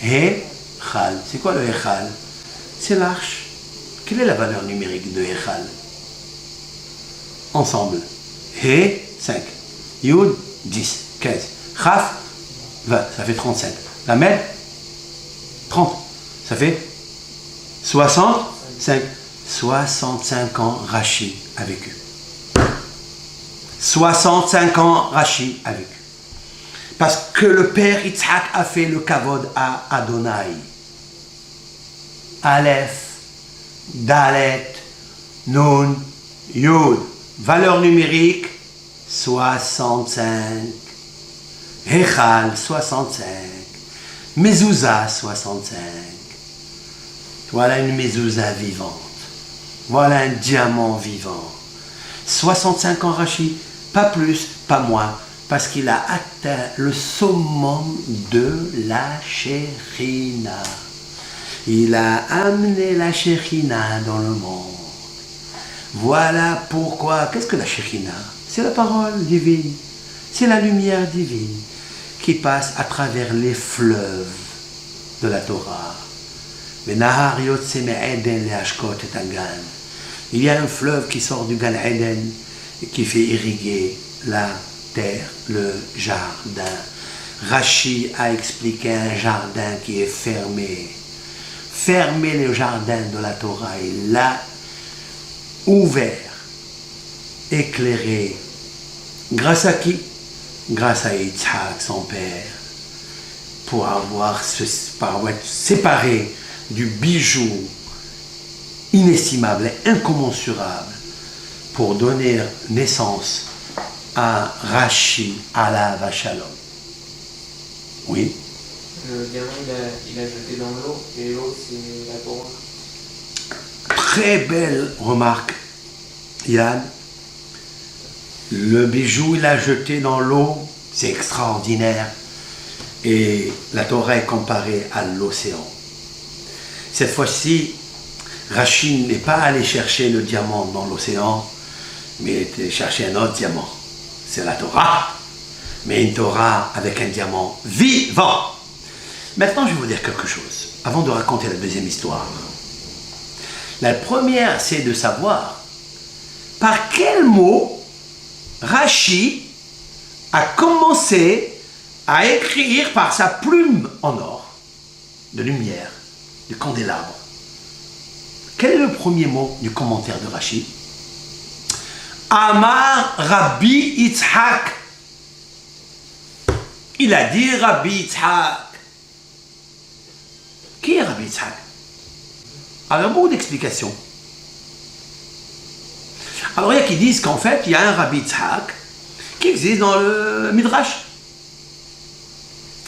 Hechal. C'est quoi le Hechal? C'est l'arche. Quelle est la valeur numérique de Hechal? Ensemble. He, 5. Yud, 10. 15. Chaf, 20. Ça fait 35. La Med, 30. Ça fait 65. 65 ans Rashi a vécu. 65 ans Rashi a vécu. Parce que le père Yitzhak a fait le kavod à Adonai. Aleph, Dalet, Nun, Yud. Valeur numérique, 65. Hechal, 65. Mezouza, 65. Voilà une mezouza vivante. Voilà un diamant vivant. 65 ans Rashi, pas plus, pas moins, parce qu'il a atteint le summum de la Shekhinah. Il a amené la Shekhinah dans le monde. Voilà pourquoi, qu'est-ce que la Shekhinah? C'est la parole divine, c'est la lumière divine qui passe à travers les fleuves de la Torah. Il y a un fleuve qui sort du Gan Eden et qui fait irriguer la terre, le jardin. Rashi a expliqué un jardin qui est fermé. Fermé le jardin de la Torah, il l'a ouvert, éclairé. Grâce à qui? Grâce à Yitzhak, son père, pour être séparé du bijou inestimable et incommensurable pour donner naissance à Rashi, Alav Shalom. Oui. Le gamin, il a jeté dans l'eau, et l'eau, c'est la Torah. Très belle remarque, Yann. Le bijou, il a jeté dans l'eau, c'est extraordinaire. Et la Torah est comparée à l'océan. Cette fois-ci, Rashi n'est pas allé chercher le diamant dans l'océan, mais il était chercher un autre diamant. C'est la Torah, mais une Torah avec un diamant vivant. Maintenant, je vais vous dire quelque chose, avant de raconter la deuxième histoire. La première, c'est de savoir par quel mot Rashi a commencé à écrire par sa plume en or, de lumière, du candélabre. Quel est le premier mot du commentaire de Rashi? Amar Rabbi Yitzhak. Il a dit Rabbi Yitzhak. Qui est Rabbi Yitzhak? Alors, il y a beaucoup d'explications. Alors, il y a qui disent qu'en fait, il y a un Rabbi Yitzhak qui existe dans le Midrash.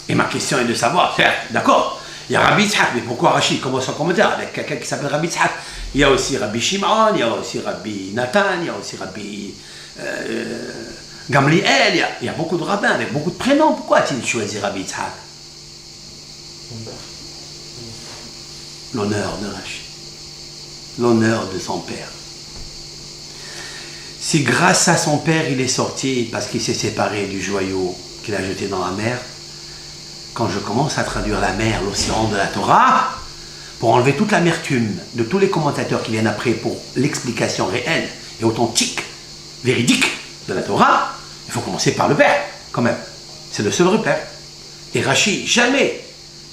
Et ma question est de savoir, certes, d'accord, il y a Rabbi Yitzhak, mais pourquoi Rashi commence son commentaire avec quelqu'un qui s'appelle Rabbi Yitzhak? Il y a aussi Rabbi Shimon, il y a aussi Rabbi Nathan, il y a aussi Rabbi Gamliel, il y a beaucoup de rabbins avec beaucoup de prénoms. Pourquoi a-t-il choisi Rabbi Yitzhak? L'honneur de Rashi, l'honneur de son père. Si grâce à son père il est sorti parce qu'il s'est séparé du joyau qu'il a jeté dans la mer, quand je commence à traduire la mer, l'océan de la Torah, pour enlever toute l'amertume de tous les commentateurs qui viennent après pour l'explication réelle et authentique, véridique de la Torah, il faut commencer par le père, quand même. C'est le seul repère. Et Rashi, jamais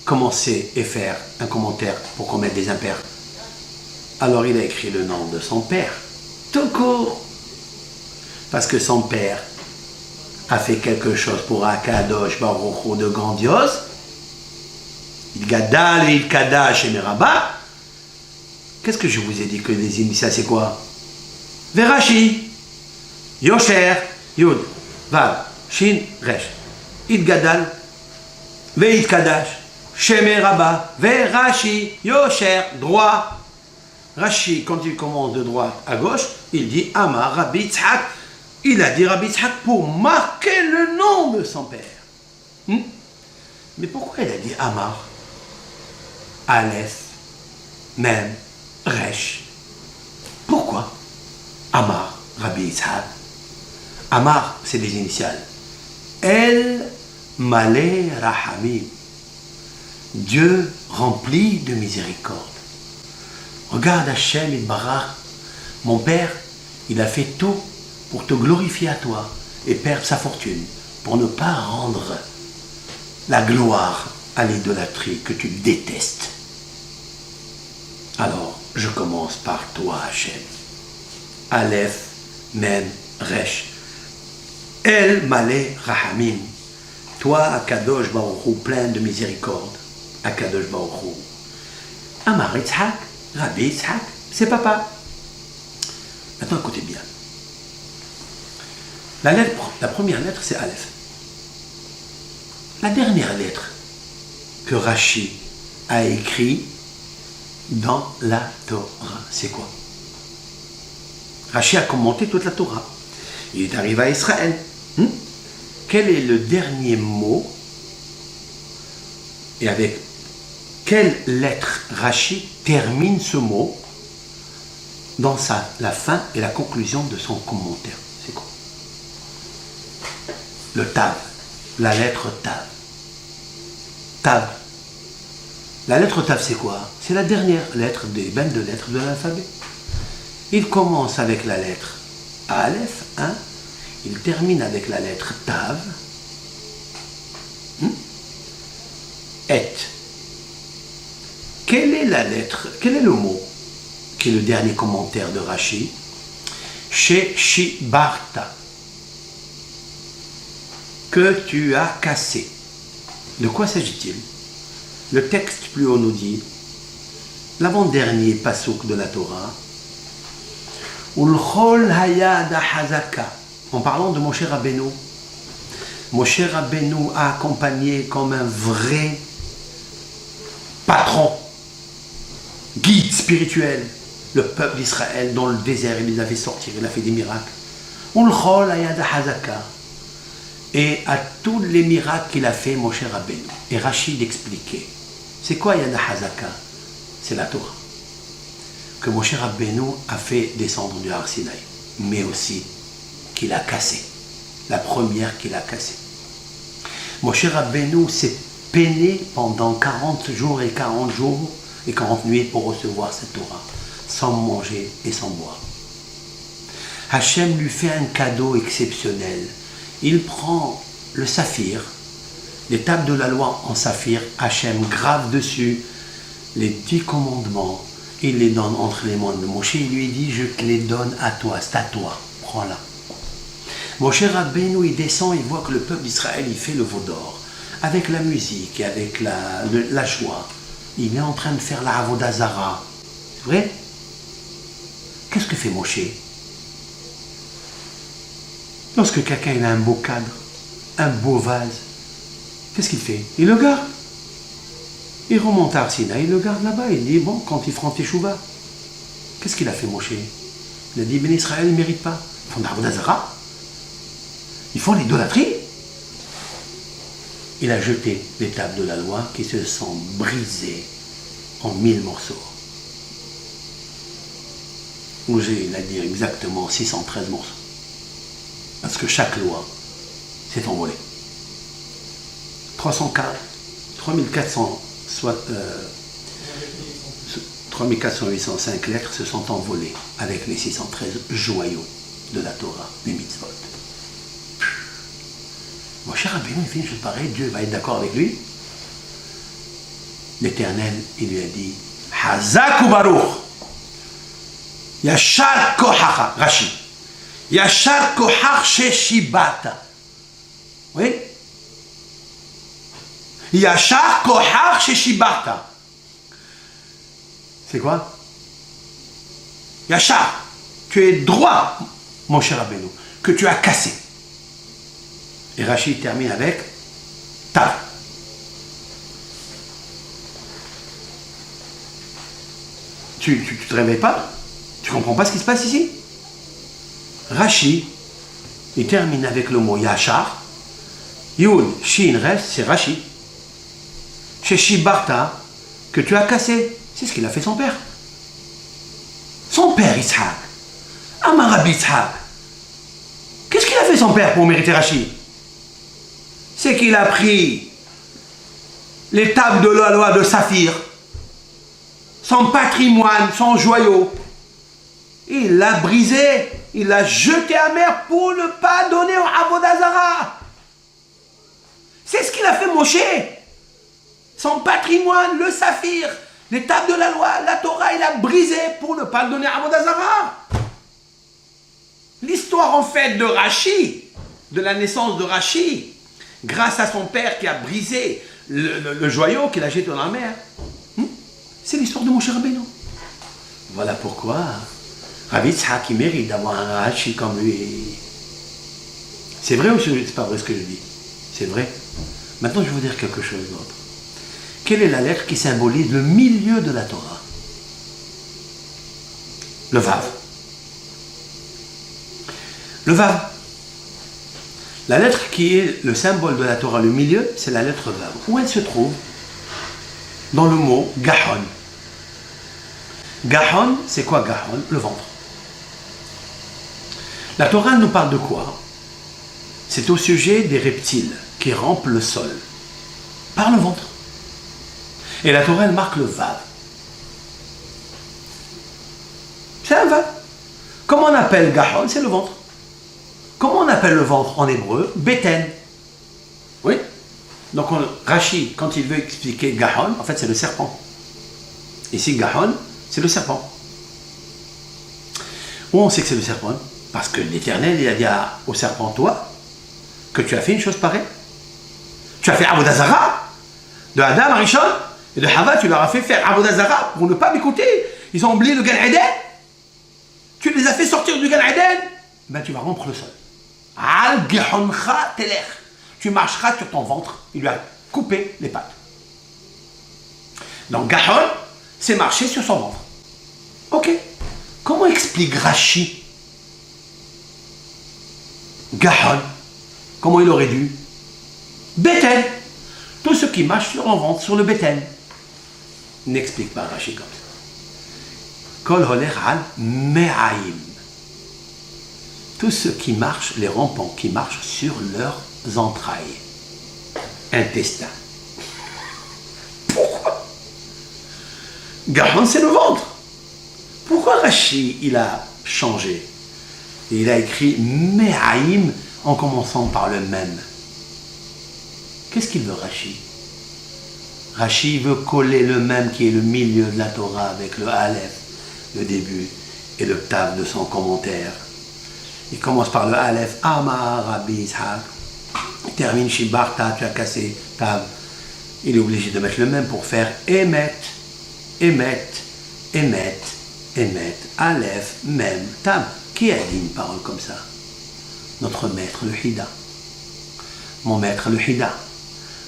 commencer et faire un commentaire pour commettre des impairs. Alors il a écrit le nom de son père, tout court, parce que son père a fait quelque chose pour Akadosh Baruch Hu de grandiose. Il gadal et il kadash et meraba. Qu'est-ce que je vous ai dit que les initiales c'est quoi? Verashi, Yosher, Yud, Vav, Shin, Resh. Il gadal, Veit kadash. Shemer Rabba, Ve Rashi, Yosher, droit. Rashi, quand il commence de droite à gauche, il dit Amar Rabbi Yitzhak. Il a dit Rabbi Yitzhak pour marquer le nom de son père. Mais pourquoi il a dit Amar, Aleph, Mem, Resh? Pourquoi Amar Rabbi Yitzhak? Amar, c'est les initiales. El Malé Rahamim. Dieu rempli de miséricorde. Regarde Hachem Itbarach, mon père, il a fait tout pour te glorifier à toi et perdre sa fortune, pour ne pas rendre la gloire à l'idolâtrie que tu détestes. Alors, je commence par toi, Hachem. Aleph, Mem, Resh. El Malé Rahamim. Toi, Akadosh Baruch Hu, plein de miséricorde. Akadosh Baruch Hu. Amar Yitzhak, Rabbi Yitzhak, c'est papa. Maintenant, écoutez bien. La première lettre, c'est Aleph. La dernière lettre que Rashi a écrite dans la Torah, c'est quoi? Rashi a commenté toute la Torah. Il est arrivé à Israël. quel est le dernier mot et avec quelle lettre Rashi termine ce mot dans la fin et la conclusion de son commentaire? C'est quoi? Le Tav, la lettre Tav. Tav. La lettre Tav, c'est quoi? C'est la dernière lettre des 22 lettres de l'alphabet. Il commence avec la lettre Aleph, 1. Il termine avec la lettre Tav. Et. Quelle est la lettre, quel est le mot qui est le dernier commentaire de Rashi? Chez Shibarta. Que tu as cassé. De quoi s'agit-il? Le texte plus haut nous dit, l'avant-dernier passouk de la Torah, Ulchol hayad hazaka, en parlant de Moshe Rabbeinu. Moshe Rabbeinu a accompagné comme un vrai patron, guide spirituel, le peuple d'Israël dans le désert. Il les a fait sortir, il a fait des miracles. Ulchol hayad hazaka. Et à tous les miracles qu'il a fait, Moshe Rabbeinu. Et Rachid expliquait. C'est quoi Yad HaZaka? C'est la Torah. Que Moshe Rabbeinu a fait descendre du Har Sinaï. Mais aussi qu'il a cassé. La première qu'il a cassée. Moshe Rabbeinu s'est peiné pendant 40 jours et 40 jours et 40 nuits pour recevoir cette Torah. Sans manger et sans boire. Hachem lui fait un cadeau exceptionnel. Il prend le saphir, les tables de la loi en saphir, Hachem grave dessus les 10 commandements, il les donne entre les mains de Moshe, il lui dit, je te les donne à toi, c'est à toi, prends-la. Moshe Rabbeinu, il descend, il voit que le peuple d'Israël, il fait le veau d'or, avec la musique et avec la joie. Il est en train de faire la Avodah Zara. C'est vrai? Qu'est-ce que fait Moshe? Lorsque quelqu'un il a un beau cadre, un beau vase, qu'est-ce qu'il fait? Il le garde. Il remonte à Arsina, il le garde là-bas. Il dit, bon, quand ils feront Teshuvah, qu'est-ce qu'il a fait Moshe? Il a dit, Ben Israël ne mérite pas. Ils font de l'Avodah Zara. Ils font l'idolâtrie. Il a jeté les tables de la loi qui se sont brisées en 1000 morceaux. Il a dit exactement 613 morceaux. Parce que chaque loi s'est envolée. 3485 lettres se sont envolées avec les 613 joyaux de la Torah, les mitzvot. Mon cher Rabbeinu, il fait une chose pareille, Dieu va être d'accord avec lui. L'Éternel, il lui a dit, Hazak ou Baruch, Yashar Kohacha, Rashi. Yashar kohar sheshibata. Oui? Yashar kohar sheshibata. C'est quoi? Yashar, tu es droit, mon cher Rabbeinu, que tu as cassé. Et Rachid termine avec Tav. Tu te réveilles pas? Tu comprends pas ce qui se passe ici? Rashi, il termine avec le mot Yachar. Yud, Shin, reste, c'est Rashi. Chez Shibarta, que tu as cassé. C'est ce qu'il a fait son père. Son père, Yitzhak. Amarabi Yitzhak. Qu'est-ce qu'il a fait son père pour mériter Rashi? C'est qu'il a pris les tables de la loi de Saphir, son patrimoine, son joyau. Il l'a brisé. Il l'a jeté à mer pour ne pas donner au Avodah Zara. C'est ce qu'il a fait Moshe. Son patrimoine, le saphir, les tables de la loi, la Torah, il a brisé pour ne pas le donner à Avodah Zara. L'histoire en fait de Rashi, de la naissance de Rashi, grâce à son père qui a brisé le joyau qu'il a jeté dans la mer, c'est l'histoire de Moshe Rabbeinu. Voilà pourquoi Rabbi Yitzhak, il mérite d'avoir un Rashi comme lui. C'est vrai ou c'est pas vrai ce que je dis? C'est vrai. Maintenant, je vais vous dire quelque chose d'autre. Quelle est la lettre qui symbolise le milieu de la Torah? Le Vav. Le Vav. La lettre qui est le symbole de la Torah, le milieu, c'est la lettre Vav. Où elle se trouve? Dans le mot Gahon. Gahon, c'est quoi Gahon? Le ventre. La Torah nous parle de quoi? C'est au sujet des reptiles qui rampent le sol par le ventre. Et la Torah, elle marque le Vav. C'est un Vav. Comment on appelle Gahon? C'est le ventre. Comment on appelle le ventre en hébreu? Beten. Oui. Donc Rashi, quand il veut expliquer Gahon, en fait c'est le serpent. Ici Gahon, c'est le serpent. Où on sait que c'est le serpent? Parce que l'Éternel, il a dit au serpent, toi, que tu as fait une chose pareille. Tu as fait Avodah Zarah. De Adam, Arishon, et de Hava, tu leur as fait faire Avodah Zarah pour ne pas m'écouter. Ils ont oublié le Gan Eden. Tu les as fait sortir du Gan Eden. Ben tu vas rompre le sol. Al Gehoncha Teler. Tu marcheras sur ton ventre. Il lui a coupé les pattes. Donc Gahon, c'est marcher sur son ventre. Ok. Comment explique Rashi Gahon? Comment il aurait dû? Beten. Tous ceux qui marchent sur un ventre, sur le Beten. N'explique pas Rashi comme ça. Kol holer al me'aim. Tous ceux qui marchent, les rampants, qui marchent sur leurs entrailles, intestins. Pourquoi? Gahon, c'est le ventre. Pourquoi Rashi, il a changé? Il a écrit Me'aim en commençant par le même. Qu'est-ce qu'il veut Rashi? Rashi veut coller le même qui est le milieu de la Torah avec le Aleph, le début, et le Tav de son commentaire. Il commence par le Aleph, Amar Rabbi Yitzhak. Il termine Shibarta, tu as cassé Tav. Il est obligé de mettre le même pour faire Emet, Emet, Emet, Emet, Aleph, Mem, Tav. Qui a dit une parole comme ça? Notre maître, le Hida. Mon maître, le Hida.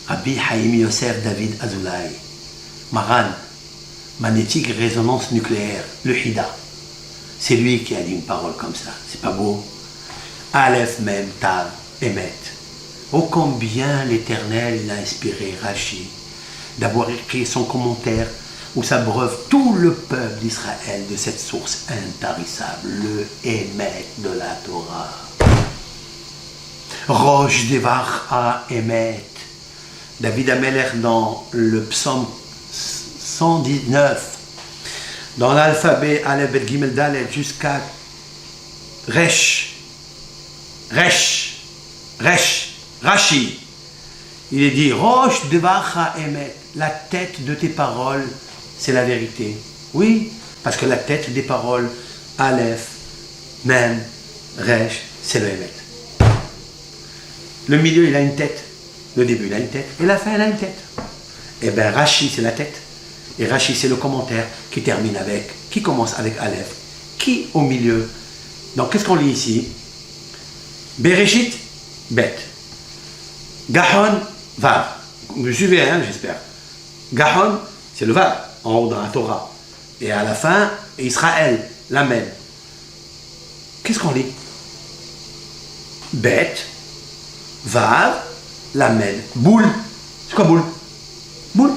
Rabbi Haïm Yosef David Azoulay. Maran, magnétique résonance nucléaire, le Hida. C'est lui qui a dit une parole comme ça. C'est pas beau? Aleph, Mem, Tav, Emet. Oh combien l'Éternel il a inspiré Rashi d'avoir écrit son commentaire où s'abreuve tout le peuple d'Israël de cette source intarissable, le Emet de la Torah. Roche Devar à Emet. David Amelech dans le psaume 119, dans l'alphabet Aleph Bet Gimel Dalet jusqu'à Resh, Rashi, il est dit Roche Devar Emet, la tête de tes paroles, c'est la vérité. Oui, parce que la tête des paroles, Aleph, Mem, Resh, c'est le Emet. Le milieu, il a une tête. Le début, il a une tête. Et la fin, il a une tête. Et bien, Rashi, c'est la tête. Et Rashi, c'est le commentaire qui termine avec, qui commence avec Aleph, qui au milieu. Donc, qu'est-ce qu'on lit ici? Bereshit, Bet. Gahon, Vav. Vous me suivez, hein, j'espère. Gahon, c'est le Vav, en haut dans la Torah. Et à la fin, Israël, l'Amen. Qu'est-ce qu'on lit? Bet, Vav, l'Amen. Boule. C'est quoi boule? Boule.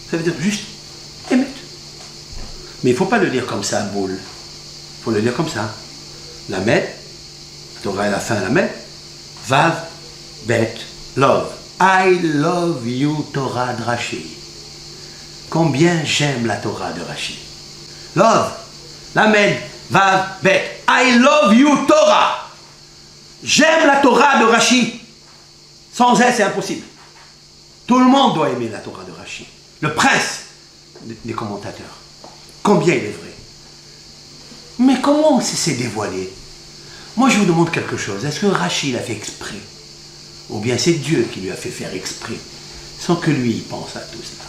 Ça veut dire juste émettre. Mais il ne faut pas le lire comme ça, boule. Il faut le lire comme ça. L'Amen, Torah à la fin, l'Amen. Vav, Bet, love. I love you, Torah de Rashi. Combien j'aime la Torah de Rashi. Love, l'Amen, Vav, Bet. I love you, Torah. J'aime la Torah de Rashi. Sans elle, c'est impossible. Tout le monde doit aimer la Torah de Rashi. Le prince des commentateurs. Combien il est vrai. Mais comment c'est dévoilé? Moi, je vous demande quelque chose. Est-ce que Rashi l'a fait exprès? Ou bien c'est Dieu qui lui a fait faire exprès, sans que lui, il pense à tout cela?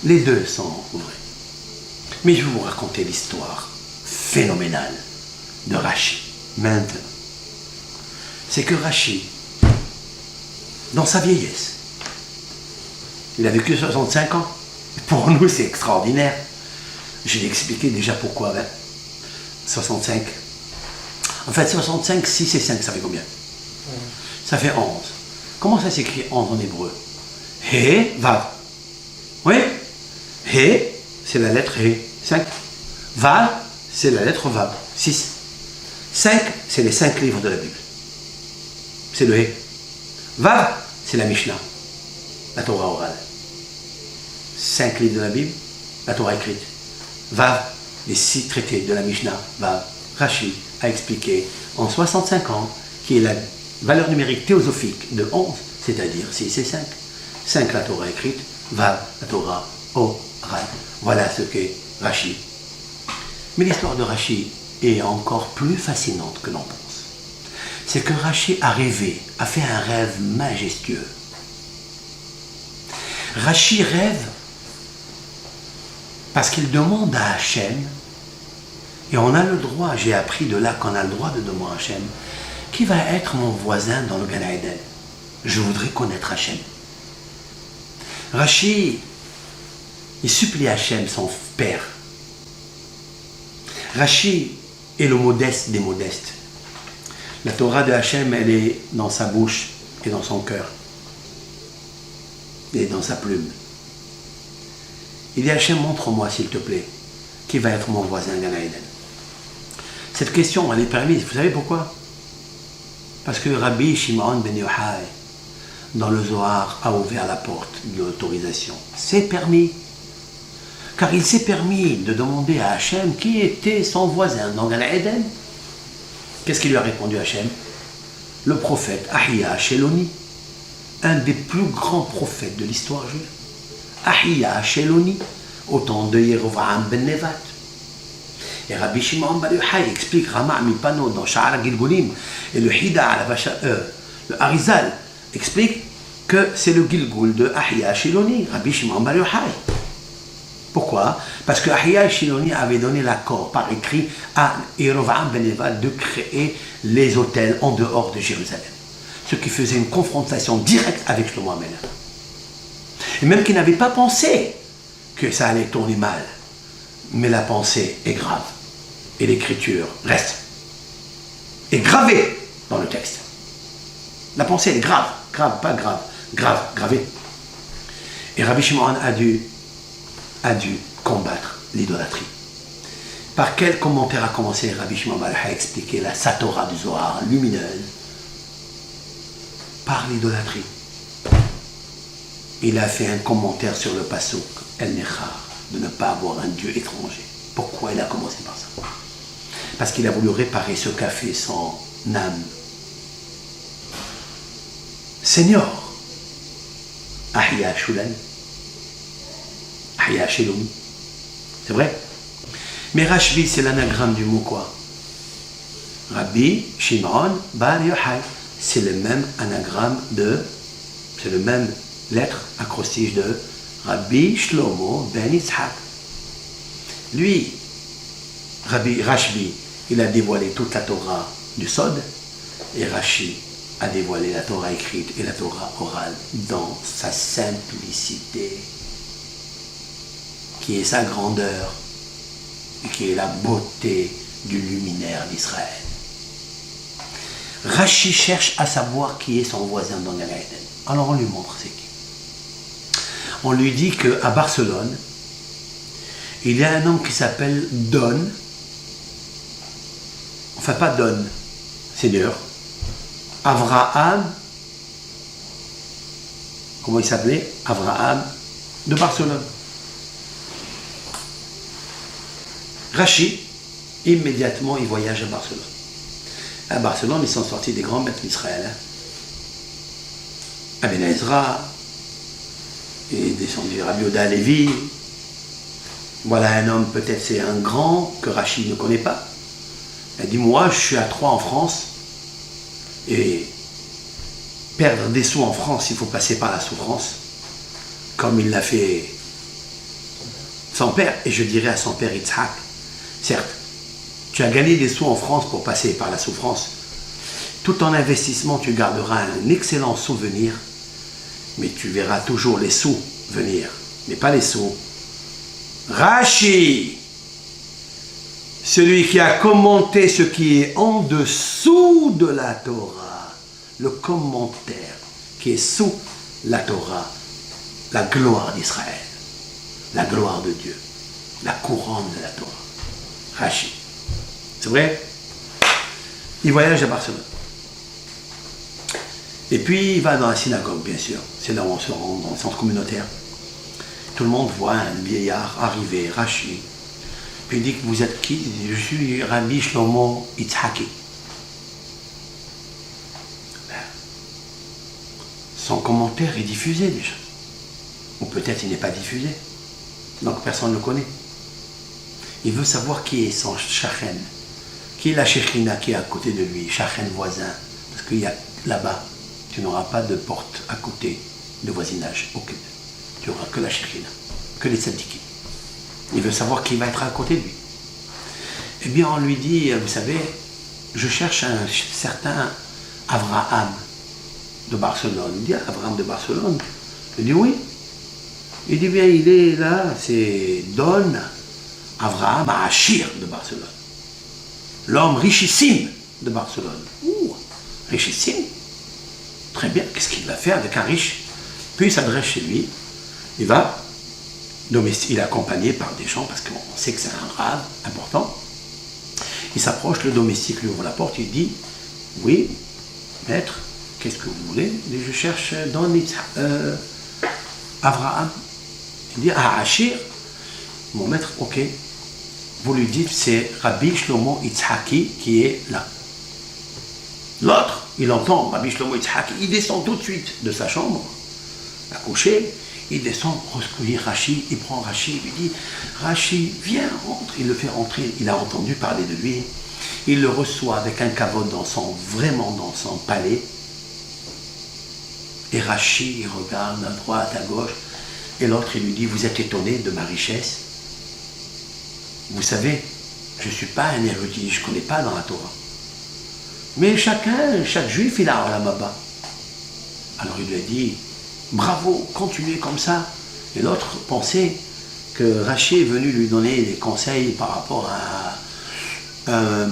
Les deux sont vrais. Mais je vais vous raconter l'histoire phénoménale de Rashi. Maintenant, c'est que Rashi, dans sa vieillesse, il a vécu 65 ans. Pour nous, c'est extraordinaire. Je l'ai expliqué déjà pourquoi. 65. En fait, 65, 6 et 5, ça fait combien? Ça fait 11. Comment ça s'écrit 11 en hébreu? He, Vav. Oui? He, c'est la lettre He. 5. Vav, c'est la lettre Vav. 6. 5, c'est les 5 livres de la Bible. C'est le He. Vav, c'est la Mishnah, la Torah orale. 5 livres de la Bible, la Torah écrite. Vav, les 6 traités de la Mishnah. Vav, Rashi a expliqué en 65 ans qui est la valeur numérique théosophique de 11, c'est-à-dire 6 et 5. 5 la Torah écrite, Vav la Torah orale. Voilà ce qu'est Rashi. Mais l'histoire de Rashi est encore plus fascinante que l'on pense. C'est que Rashi a rêvé, a fait un rêve majestueux. Rashi rêve parce qu'il demande à Hachem, et on a le droit, j'ai appris de là qu'on a le droit de demander à Hachem, qui va être mon voisin dans le Gan Eden? Je voudrais connaître Hachem. Rashi, il supplie Hachem, son père. Rashi est le modeste des modestes. La Torah de Hachem, elle est dans sa bouche et dans son cœur. Et dans sa plume. Il dit Hachem, montre-moi s'il te plaît, qui va être mon voisin Gan Eden. Cette question, elle est permise. Vous savez pourquoi? Parce que Rabbi Shimon ben Yochai, dans le Zohar, a ouvert la porte de l'autorisation. C'est permis. Car il s'est permis de demander à Hachem qui était son voisin dans Gan Eden. Qu'est-ce qu'il lui a répondu Hachem? Le prophète Ahiya Sheloni, un des plus grands prophètes de l'histoire juive. Ahiya Sheloni, au temps de Yerovam ben Nevat. Et Rabbi Shimon bar Yochai explique Rama Mipano dans Sha'ar Gilgulim, et le Hida le Arizal explique que c'est le Gilgul de Ahiya Sheloni, Rabbi Shimon bar Yochai. Pourquoi? Parce que Ahiya Shiloni avait donné l'accord par écrit à Yerovam ben Nevat de créer les autels en dehors de Jérusalem. Ce qui faisait une confrontation directe avec Shlomo HaMelech. Et même qu'il n'avait pas pensé que ça allait tourner mal. Mais la pensée est grave. Et l'écriture reste. Est gravée dans le texte. La pensée est grave. Grave, pas grave. Grave, gravée. Et Rabbi Shimon a dû combattre l'idolâtrie. Par quel commentaire a commencé Rabbi Shimon bar Yochai à expliquer la Satora du Zohar lumineuse? Par l'idolâtrie. Il a fait un commentaire sur le pasuk El Nechar, de ne pas avoir un Dieu étranger. Pourquoi il a commencé par ça? Parce qu'il a voulu réparer ce qu'a fait son âme. Seigneur, Ahiya Shulani, Ahiya Sheloni. C'est vrai? Mais Rashbi, c'est l'anagramme du mot quoi? Rabbi Shimon bar Yochai. C'est le même anagramme c'est le même lettre acrostiche de Rabbi Shlomo ben Yitzhak. Lui, Rashbi, il a dévoilé toute la Torah du Sod, et Rashi a dévoilé la Torah écrite et la Torah orale dans sa simplicité, qui est sa grandeur, et qui est la beauté du luminaire d'Israël. Rashi cherche à savoir qui est son voisin dans Gan Eden. Alors on lui montre c'est qui. On lui dit qu'à Barcelone, il y a un homme qui s'appelle Don. Enfin pas Don, Seigneur. Avraham. Comment il s'appelait? Avraham de Barcelone. Rashi, immédiatement, il voyage à Barcelone. À Barcelone, ils sont sortis des grands maîtres d'Israël. Aben Ezra, il est descendu Rabbi Yehuda Halevi. Voilà un homme, peut-être c'est un grand que Rashi ne connaît pas. Il dit, moi, je suis à Troyes en France, et perdre des sous en France, il faut passer par la souffrance, comme il l'a fait son père, et je dirais à son père Yitzhak, certes, tu as gagné des sous en France pour passer par la souffrance. Tout ton investissement, tu garderas un excellent souvenir, mais tu verras toujours les sous venir, mais pas les sous. Rashi, celui qui a commenté ce qui est en dessous de la Torah, le commentaire qui est sous la Torah, la gloire d'Israël, la gloire de Dieu, la couronne de la Torah. Rashi. C'est vrai? Il voyage à Barcelone. Et puis il va dans la synagogue, bien sûr. C'est là où on se rend, dans le centre communautaire. Tout le monde voit un vieillard arriver, Rashi. Puis il dit que vous êtes qui? Il dit, je suis Rabbi Shlomo Yitzhaki. Son commentaire est diffusé déjà. Ou peut-être il n'est pas diffusé. Donc personne ne le connaît. Il veut savoir qui est son shachen. Qui est la Shekhina qui est à côté de lui, shachen voisin. Parce qu'il y a là-bas, tu n'auras pas de porte à côté de voisinage. Aucune. Tu n'auras que la Shekhina, que les tzaddikim. Il veut savoir qui va être à côté de lui. Eh bien, on lui dit, vous savez, je cherche un certain Avraham de Barcelone. Il dit, Avraham de Barcelone? Il dit, oui. Il dit, bien, il est là, c'est Don Avraham Achir de Barcelone. L'homme richissime de Barcelone. Ouh, richissime. Très bien, qu'est-ce qu'il va faire avec un riche? Puis il s'adresse chez lui, il va, il est accompagné par des gens, parce qu'on sait que c'est un rave important. Il s'approche, le domestique lui ouvre la porte, il dit, oui, maître, qu'est-ce que vous voulez? Il dit, je cherche dans Avraham. Il dit, ah, Achir. Mon maître, ok. Vous lui dites, c'est Rabbi Shlomo Yitzhaki qui est là. L'autre, il entend Rabbi Shlomo Yitzhaki, il descend tout de suite de sa chambre, à coucher, il descend, recueillir Rashi, il prend Rashi, il lui dit, Rashi, viens, rentre. Il le fait rentrer, il a entendu parler de lui, il le reçoit avec un kavod vraiment dans son palais, et Rashi, il regarde à droite, à gauche, et l'autre, il lui dit, vous êtes étonné de ma richesse? Vous savez, je ne suis pas un érudit, je ne connais pas dans la Torah. Mais chaque juif, il a Olam Haba. Alors il lui a dit, bravo, continuez comme ça. Et l'autre pensait que Rashi est venu lui donner des conseils par rapport à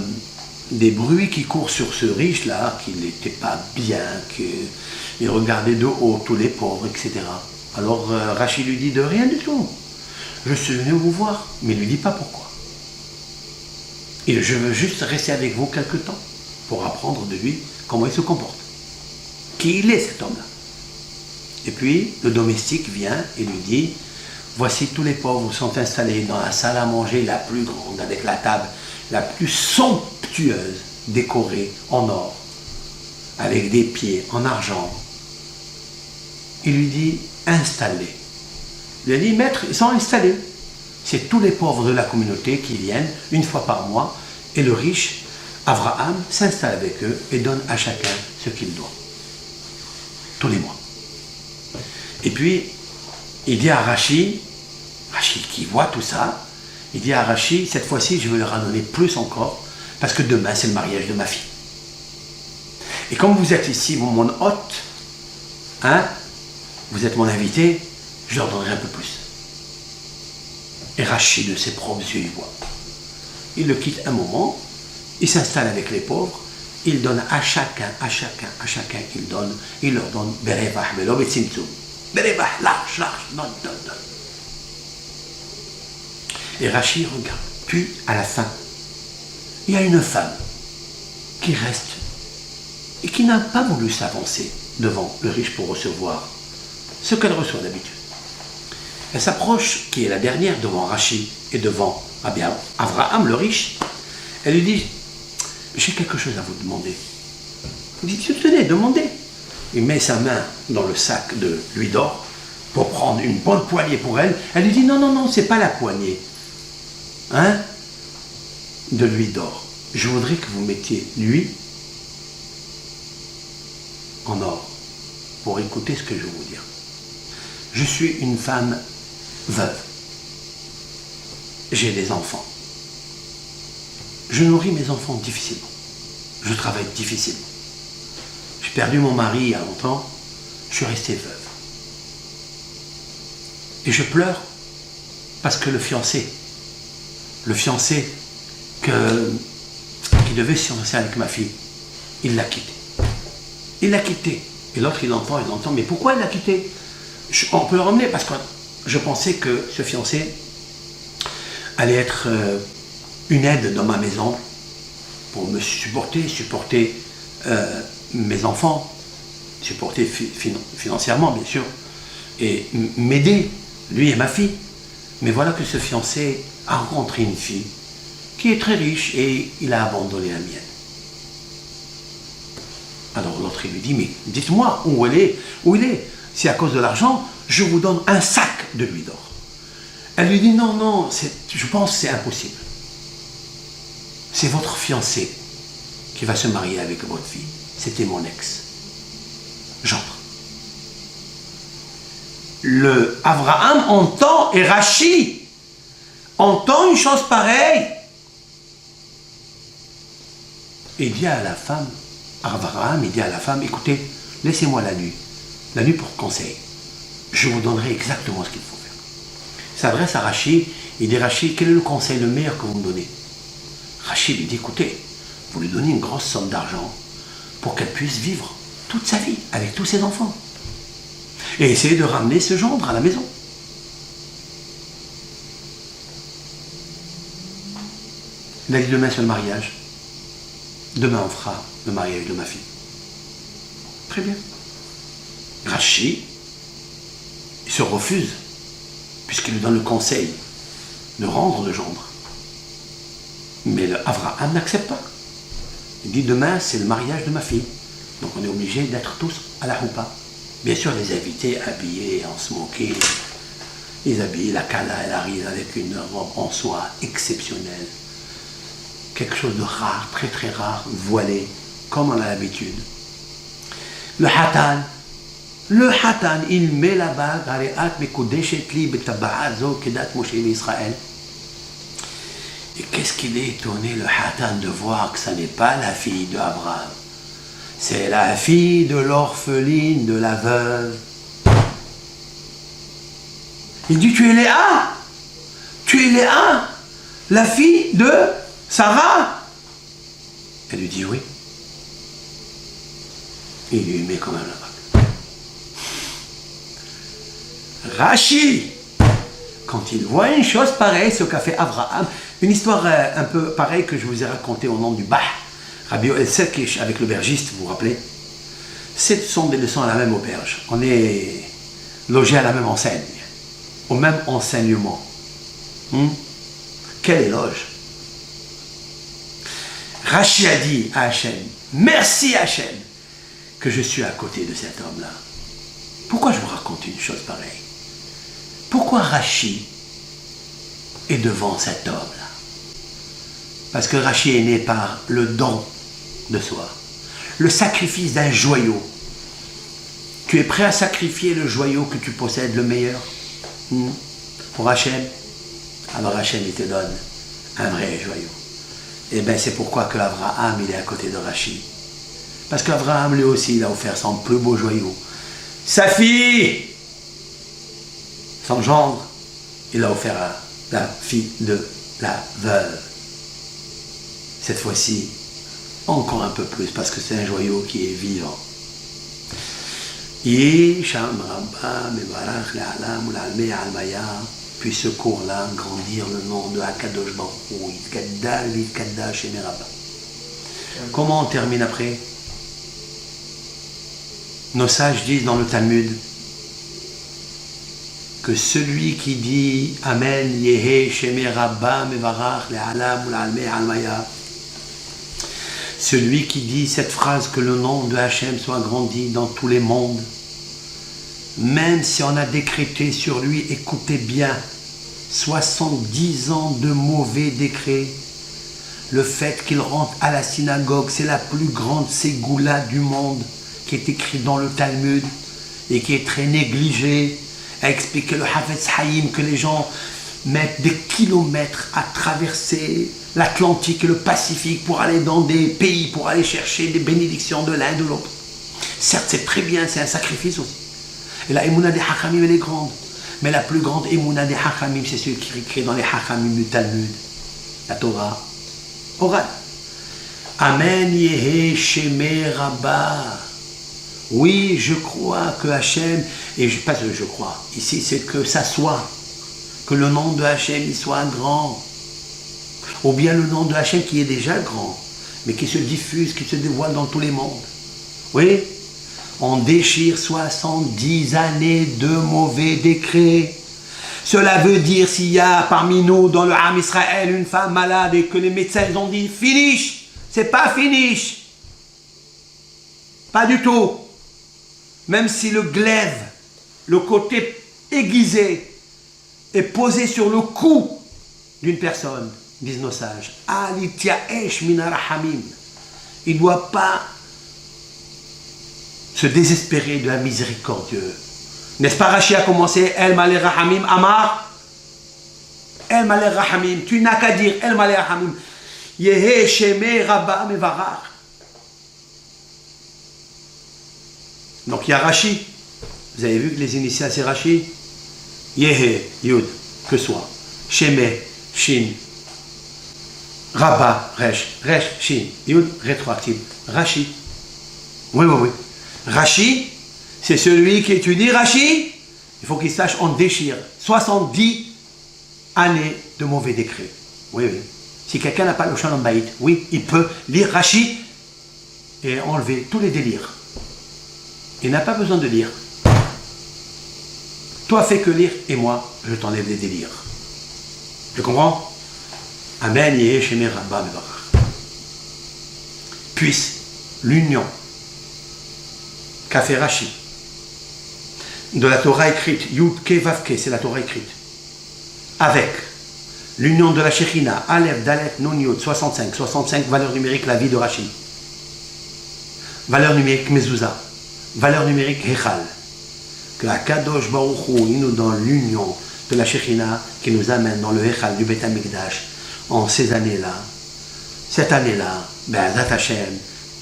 des bruits qui courent sur ce riche-là, qu'il n'était pas bien, qu'il regardait de haut tous les pauvres, etc. Alors Rashi lui dit de rien du tout. Je suis venu vous voir, mais il ne lui dit pas pourquoi. Et je veux juste rester avec vous quelque temps pour apprendre de lui comment il se comporte. Qui il est cet homme-là. Et puis le domestique vient et lui dit, voici tous les pauvres sont installés dans la salle à manger la plus grande, avec la table la plus somptueuse, décorée en or, avec des pieds en argent. Il lui dit, installez. Il a dit, maître, ils sont installés. C'est tous les pauvres de la communauté qui viennent une fois par mois et le riche, Avraham, s'installe avec eux et donne à chacun ce qu'il doit. Tous les mois. Et puis, il dit à Rashi qui voit tout ça, il dit à Rashi, cette fois-ci, je vais leur en donner plus encore, parce que demain, c'est le mariage de ma fille. Et comme vous êtes ici, mon hôte, hein, vous êtes mon invité, je leur donnerai un peu plus. Et Rashi, de ses propres yeux, il voit. Il le quitte un moment, il s'installe avec les pauvres, il donne à chacun, il leur donne Berevah, Velo Betzimtzum. Berevah, large, donne. Et Rashi regarde. Puis, à la fin, il y a une femme qui reste et qui n'a pas voulu s'avancer devant le riche pour recevoir ce qu'elle reçoit d'habitude. Elle s'approche, qui est la dernière, devant Rashi et devant Avraham, le riche. Elle lui dit, j'ai quelque chose à vous demander. Il dit, tenez, demandez. Il met sa main dans le sac de l'huile d'or pour prendre une bonne poignée pour elle. Elle lui dit, non, c'est pas la poignée. Hein, de l'huile d'or. Je voudrais que vous mettiez lui en or pour écouter ce que je vais vous dire. Je suis une femme veuve. J'ai des enfants. Je nourris mes enfants difficilement. Je travaille difficilement. J'ai perdu mon mari il y a longtemps. Je suis restée veuve. Et je pleure parce que le fiancé qui devait se fiancer avec ma fille, il l'a quitté. Il l'a quitté. Et l'autre, il entend, mais pourquoi il l'a quitté? On peut le ramener parce que je pensais que ce fiancé allait être une aide dans ma maison pour me supporter mes enfants, supporter financièrement, bien sûr, et m'aider, lui et ma fille. Mais voilà que ce fiancé a rencontré une fille qui est très riche et il a abandonné la mienne. Alors l'autre, il lui dit, mais dites-moi où il est. Si à cause de l'argent, je vous donne un sac de louis d'or. Elle lui dit, non, je pense que c'est impossible. C'est votre fiancé qui va se marier avec votre fille. C'était mon ex. J'entre. Le Abraham entend, et Rachi entend une chose pareille. Il dit à la femme, Abraham, il dit à la femme, écoutez, laissez-moi la nuit pour conseil. Je vous donnerai exactement ce qu'il faut faire. Il s'adresse à Rachi, il dit, Rachi, quel est le conseil le meilleur que vous me donnez? Rachi lui dit, écoutez, vous lui donnez une grosse somme d'argent pour qu'elle puisse vivre toute sa vie avec tous ses enfants. Et essayez de ramener ce gendre à la maison. Il a dit, demain c'est le mariage. Demain on fera le mariage de ma fille. Très bien. Rachi, il se refuse, puisqu'il lui donne le conseil de rendre le gendre. Mais Abraham n'accepte pas. Il dit, demain c'est le mariage de ma fille. Donc on est obligé d'être tous à la roupa. Bien sûr, les invités habillés en smoking, les habillés, la kala, elle arrive avec une robe en soie exceptionnelle. Quelque chose de rare, très très rare, voilé, comme on a l'habitude. Le hatan, il met la bague, et qu'est-ce qu'il est étonné, le hatan, de voir que ça n'est pas la fille d'Abraham. C'est la fille de l'orpheline, de la veuve. Il dit, tu es Léa, la fille de Sarah. Elle lui dit oui. Il lui met quand même la bague. Rachi, quand il voit une chose pareille, ce qu'a fait Abraham, une histoire un peu pareille que je vous ai racontée au nom du Bah. Rabbi El Serkish avec l'aubergiste, vous vous rappelez? Ce sont des leçons à la même auberge. On est logé à la même enseigne, au même enseignement. Quel éloge! Rachi a dit à Hachem, merci Hachem, que je suis à côté de cet homme-là. Pourquoi je vous raconte une chose pareille? Pourquoi Rachi est devant cet homme-là? Parce que Rachi est né par le don de soi, le sacrifice d'un joyau. Tu es prêt à sacrifier le joyau que tu possèdes, le meilleur, pour Hachem? Alors Hachem, il te donne un vrai joyau. Et bien c'est pourquoi que Abraham, il est à côté de Rachi. Parce qu'Abraham, lui aussi, il a offert son plus beau joyau. Sa fille, son gendre, il a offert à la fille de la veuve. Cette fois-ci, encore un peu plus, parce que c'est un joyau qui est vivant. Puis ce cours-là, grandir le nom de Akadosh Baruch Hu, Yitkadal, Yitkadal, Shemerabba. Comment on termine après? Nos sages disent dans le Talmud que celui qui dit Amen, Yehe, Shemerabba, Mevarach, Le'alam, Le'alme, Almaya, celui qui dit cette phrase que le nom de Hachem soit grandi dans tous les mondes, même si on a décrété sur lui, écoutez bien, 70 ans de mauvais décrets, le fait qu'il rentre à la synagogue, c'est la plus grande ségoula du monde, qui est écrite dans le Talmud, et qui est très négligée, a expliqué le Hafetz Haïm, que les gens mettent des kilomètres à traverser l'Atlantique et le Pacifique pour aller dans des pays, pour aller chercher des bénédictions de l'un de l'autre. Certes, c'est très bien, c'est un sacrifice aussi. Et la Emouna des Hachamim, elle est grande. Mais la plus grande Emouna des Hachamim, c'est celui qui est écrit dans les Hachamim du Talmud, la Torah orale. Amen Yehe Shemer Rabba. Oui, je crois que Hachem, et pas que je crois, ici c'est que ça soit, que le nom de Hachem il soit grand, ou bien le nom de Hachem qui est déjà grand, mais qui se diffuse, qui se dévoile dans tous les mondes. Oui, on déchire 70 années de mauvais décrets. Cela veut dire s'il y a parmi nous, dans le Ham Israël, une femme malade et que les médecins ont dit « finish », c'est pas finish. Pas du tout. Même si le glaive, le côté aiguisé, est posé sur le cou d'une personne, disent nos sages, il ne doit pas se désespérer de la miséricordieux. N'est-ce pas Rachi a commencé El Malé Rahamim Amar El Malé Rahamim, tu n'as qu'à dire El Malé Rahamim Yehe Sheme Rabba Mevarach. Donc il y a Rachi. Vous avez vu que les initiales c'est Rachi. Yehe, Yud, que soit. Sheme, Shin. Rabba, Resh. Resh, Shin. Yud, rétroactif. Rachi. Oui. Rachi, c'est celui qui étudie Rachi. Il faut qu'il sache, on déchire 70 années de mauvais décrets. Oui. Si quelqu'un n'a pas le Shalom Bayit, oui, il peut lire Rachi et enlever tous les délires. Il n'a pas besoin de lire. Toi, fais que lire et moi, je t'enlève les délires. Tu comprends? Amen, Yehe Sheme Rabba Mevarach. Puisse l'union qu'a fait Rachi de la Torah écrite, Yud Ke Vav Ke, c'est la Torah écrite, avec l'union de la Shekhinah, Aleph, Dalet, Nun Yud, 65 valeur numérique, la vie de Rachi, valeur numérique Mezouza, valeur numérique Hechal, que Akadosh Baruch Hu, il nous donne l'union de la Shekhinah qui nous amène dans le Hechal du Beth Amikdash en ces années-là, cette année-là, Be'ezrat Hashem,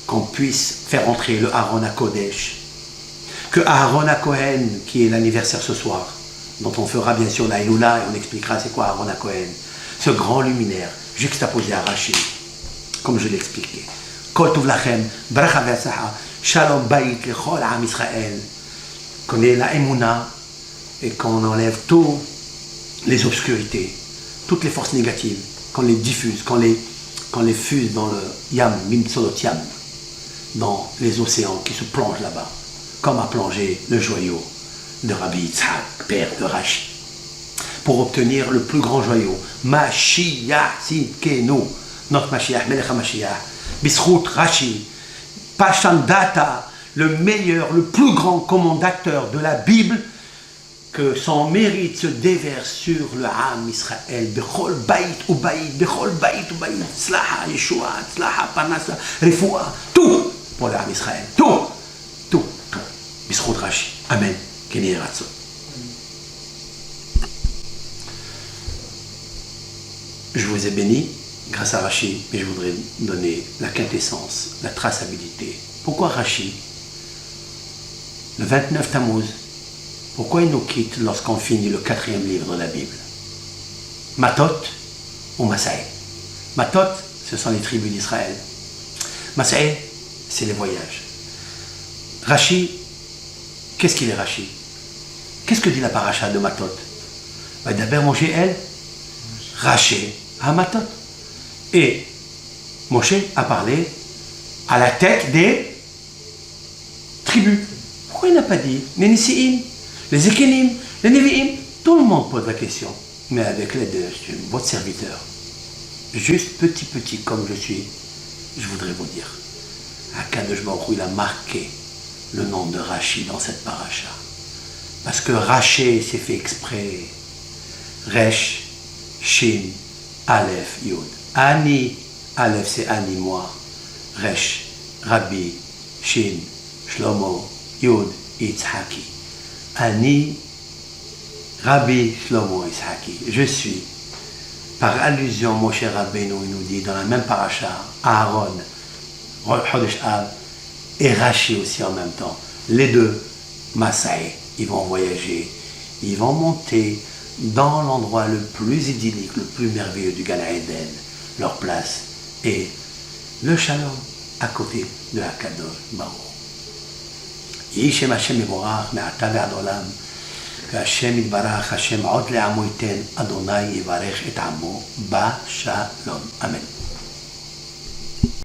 qu'on puisse faire entrer le Aaron HaKodesh, que Aaron HaKohen, qui est l'anniversaire ce soir, dont on fera bien sûr la Iloula et on expliquera c'est quoi Aaron HaKohen, ce grand luminaire juxtaposé à Rachi, comme je l'ai expliqué. Kol Tov Lachem, Bracha Ve'atzacha, Shalom Bayit Lechol Am Israël, qu'on ait la Emouna et qu'on enlève toutes les obscurités, toutes les forces négatives, qu'on les diffuse, qu'on les fuse dans le Yam, Mimtsolot Yam, dans les océans qui se plongent là-bas, comme a plongé le joyau de Rabbi Yitzhak, père de Rachi, pour obtenir le plus grand joyau, Mashiach Tzidkenu, notre Mashiach, Melech HaMashiach, Bisrout Rachi, Pashandata, le meilleur, le plus grand commandateur de la Bible, que son mérite se déverse sur le Ham Israël, Bechol Bayit ou Bayit, Bechol Bayit ou Bayit, Tzlaha, Yeshua, Tzlaha, Parnasa, Refoua, tout pour le Ham Israël, tout. Bisrout Rachi, Amen, Keni Ratso. Je vous ai béni grâce à Rachi, mais je voudrais donner la quintessence, la traçabilité. Pourquoi Rachi, le 29 Tammuz, pourquoi il nous quitte lorsqu'on finit le 4e livre de la Bible? Matot ou Masaé? Matot, ce sont les tribus d'Israël. Masaé, c'est les voyages. Rachi, qu'est-ce qu'il est Rachi? Qu'est-ce que dit la paracha de Matot? D'abord, Moshe El, Raché à Matot. Et Moshe a parlé à la tête des tribus. Pourquoi il n'a pas dit les Nisi'im, les Ekenim, les Nevi'im? Tout le monde pose la question. Mais avec l'aide de votre serviteur, juste petit comme je suis, je voudrais vous dire, Akadosh Baruch Hu, il a marqué le nom de Rachi dans cette paracha. Parce que Raché, c'est fait exprès. Resh, Shin, Aleph, Yud. Ani, Aleph, c'est Ani, moi. Resh, Rabbi, Shin, Shlomo, Yud, Yitzhaki. Ani, Rabbi, Shlomo, Yitzhaki. Je suis. Par allusion, mon cher Rabbeinu, il nous dit dans la même paracha, Aaron, Chodesh Av, et Rachi aussi en même temps. Les deux, Masaé, ils vont voyager, ils vont monter dans l'endroit le plus idyllique, le plus merveilleux du Gan Eden. Leur place est le Shalom à côté de Akadosh Baruch. יהי שם השם מבורך מעתה ועד עולם, והשם יתברך, השם עוד לעמו ייתן, אדוני יברך את עמו בשלום. אמן.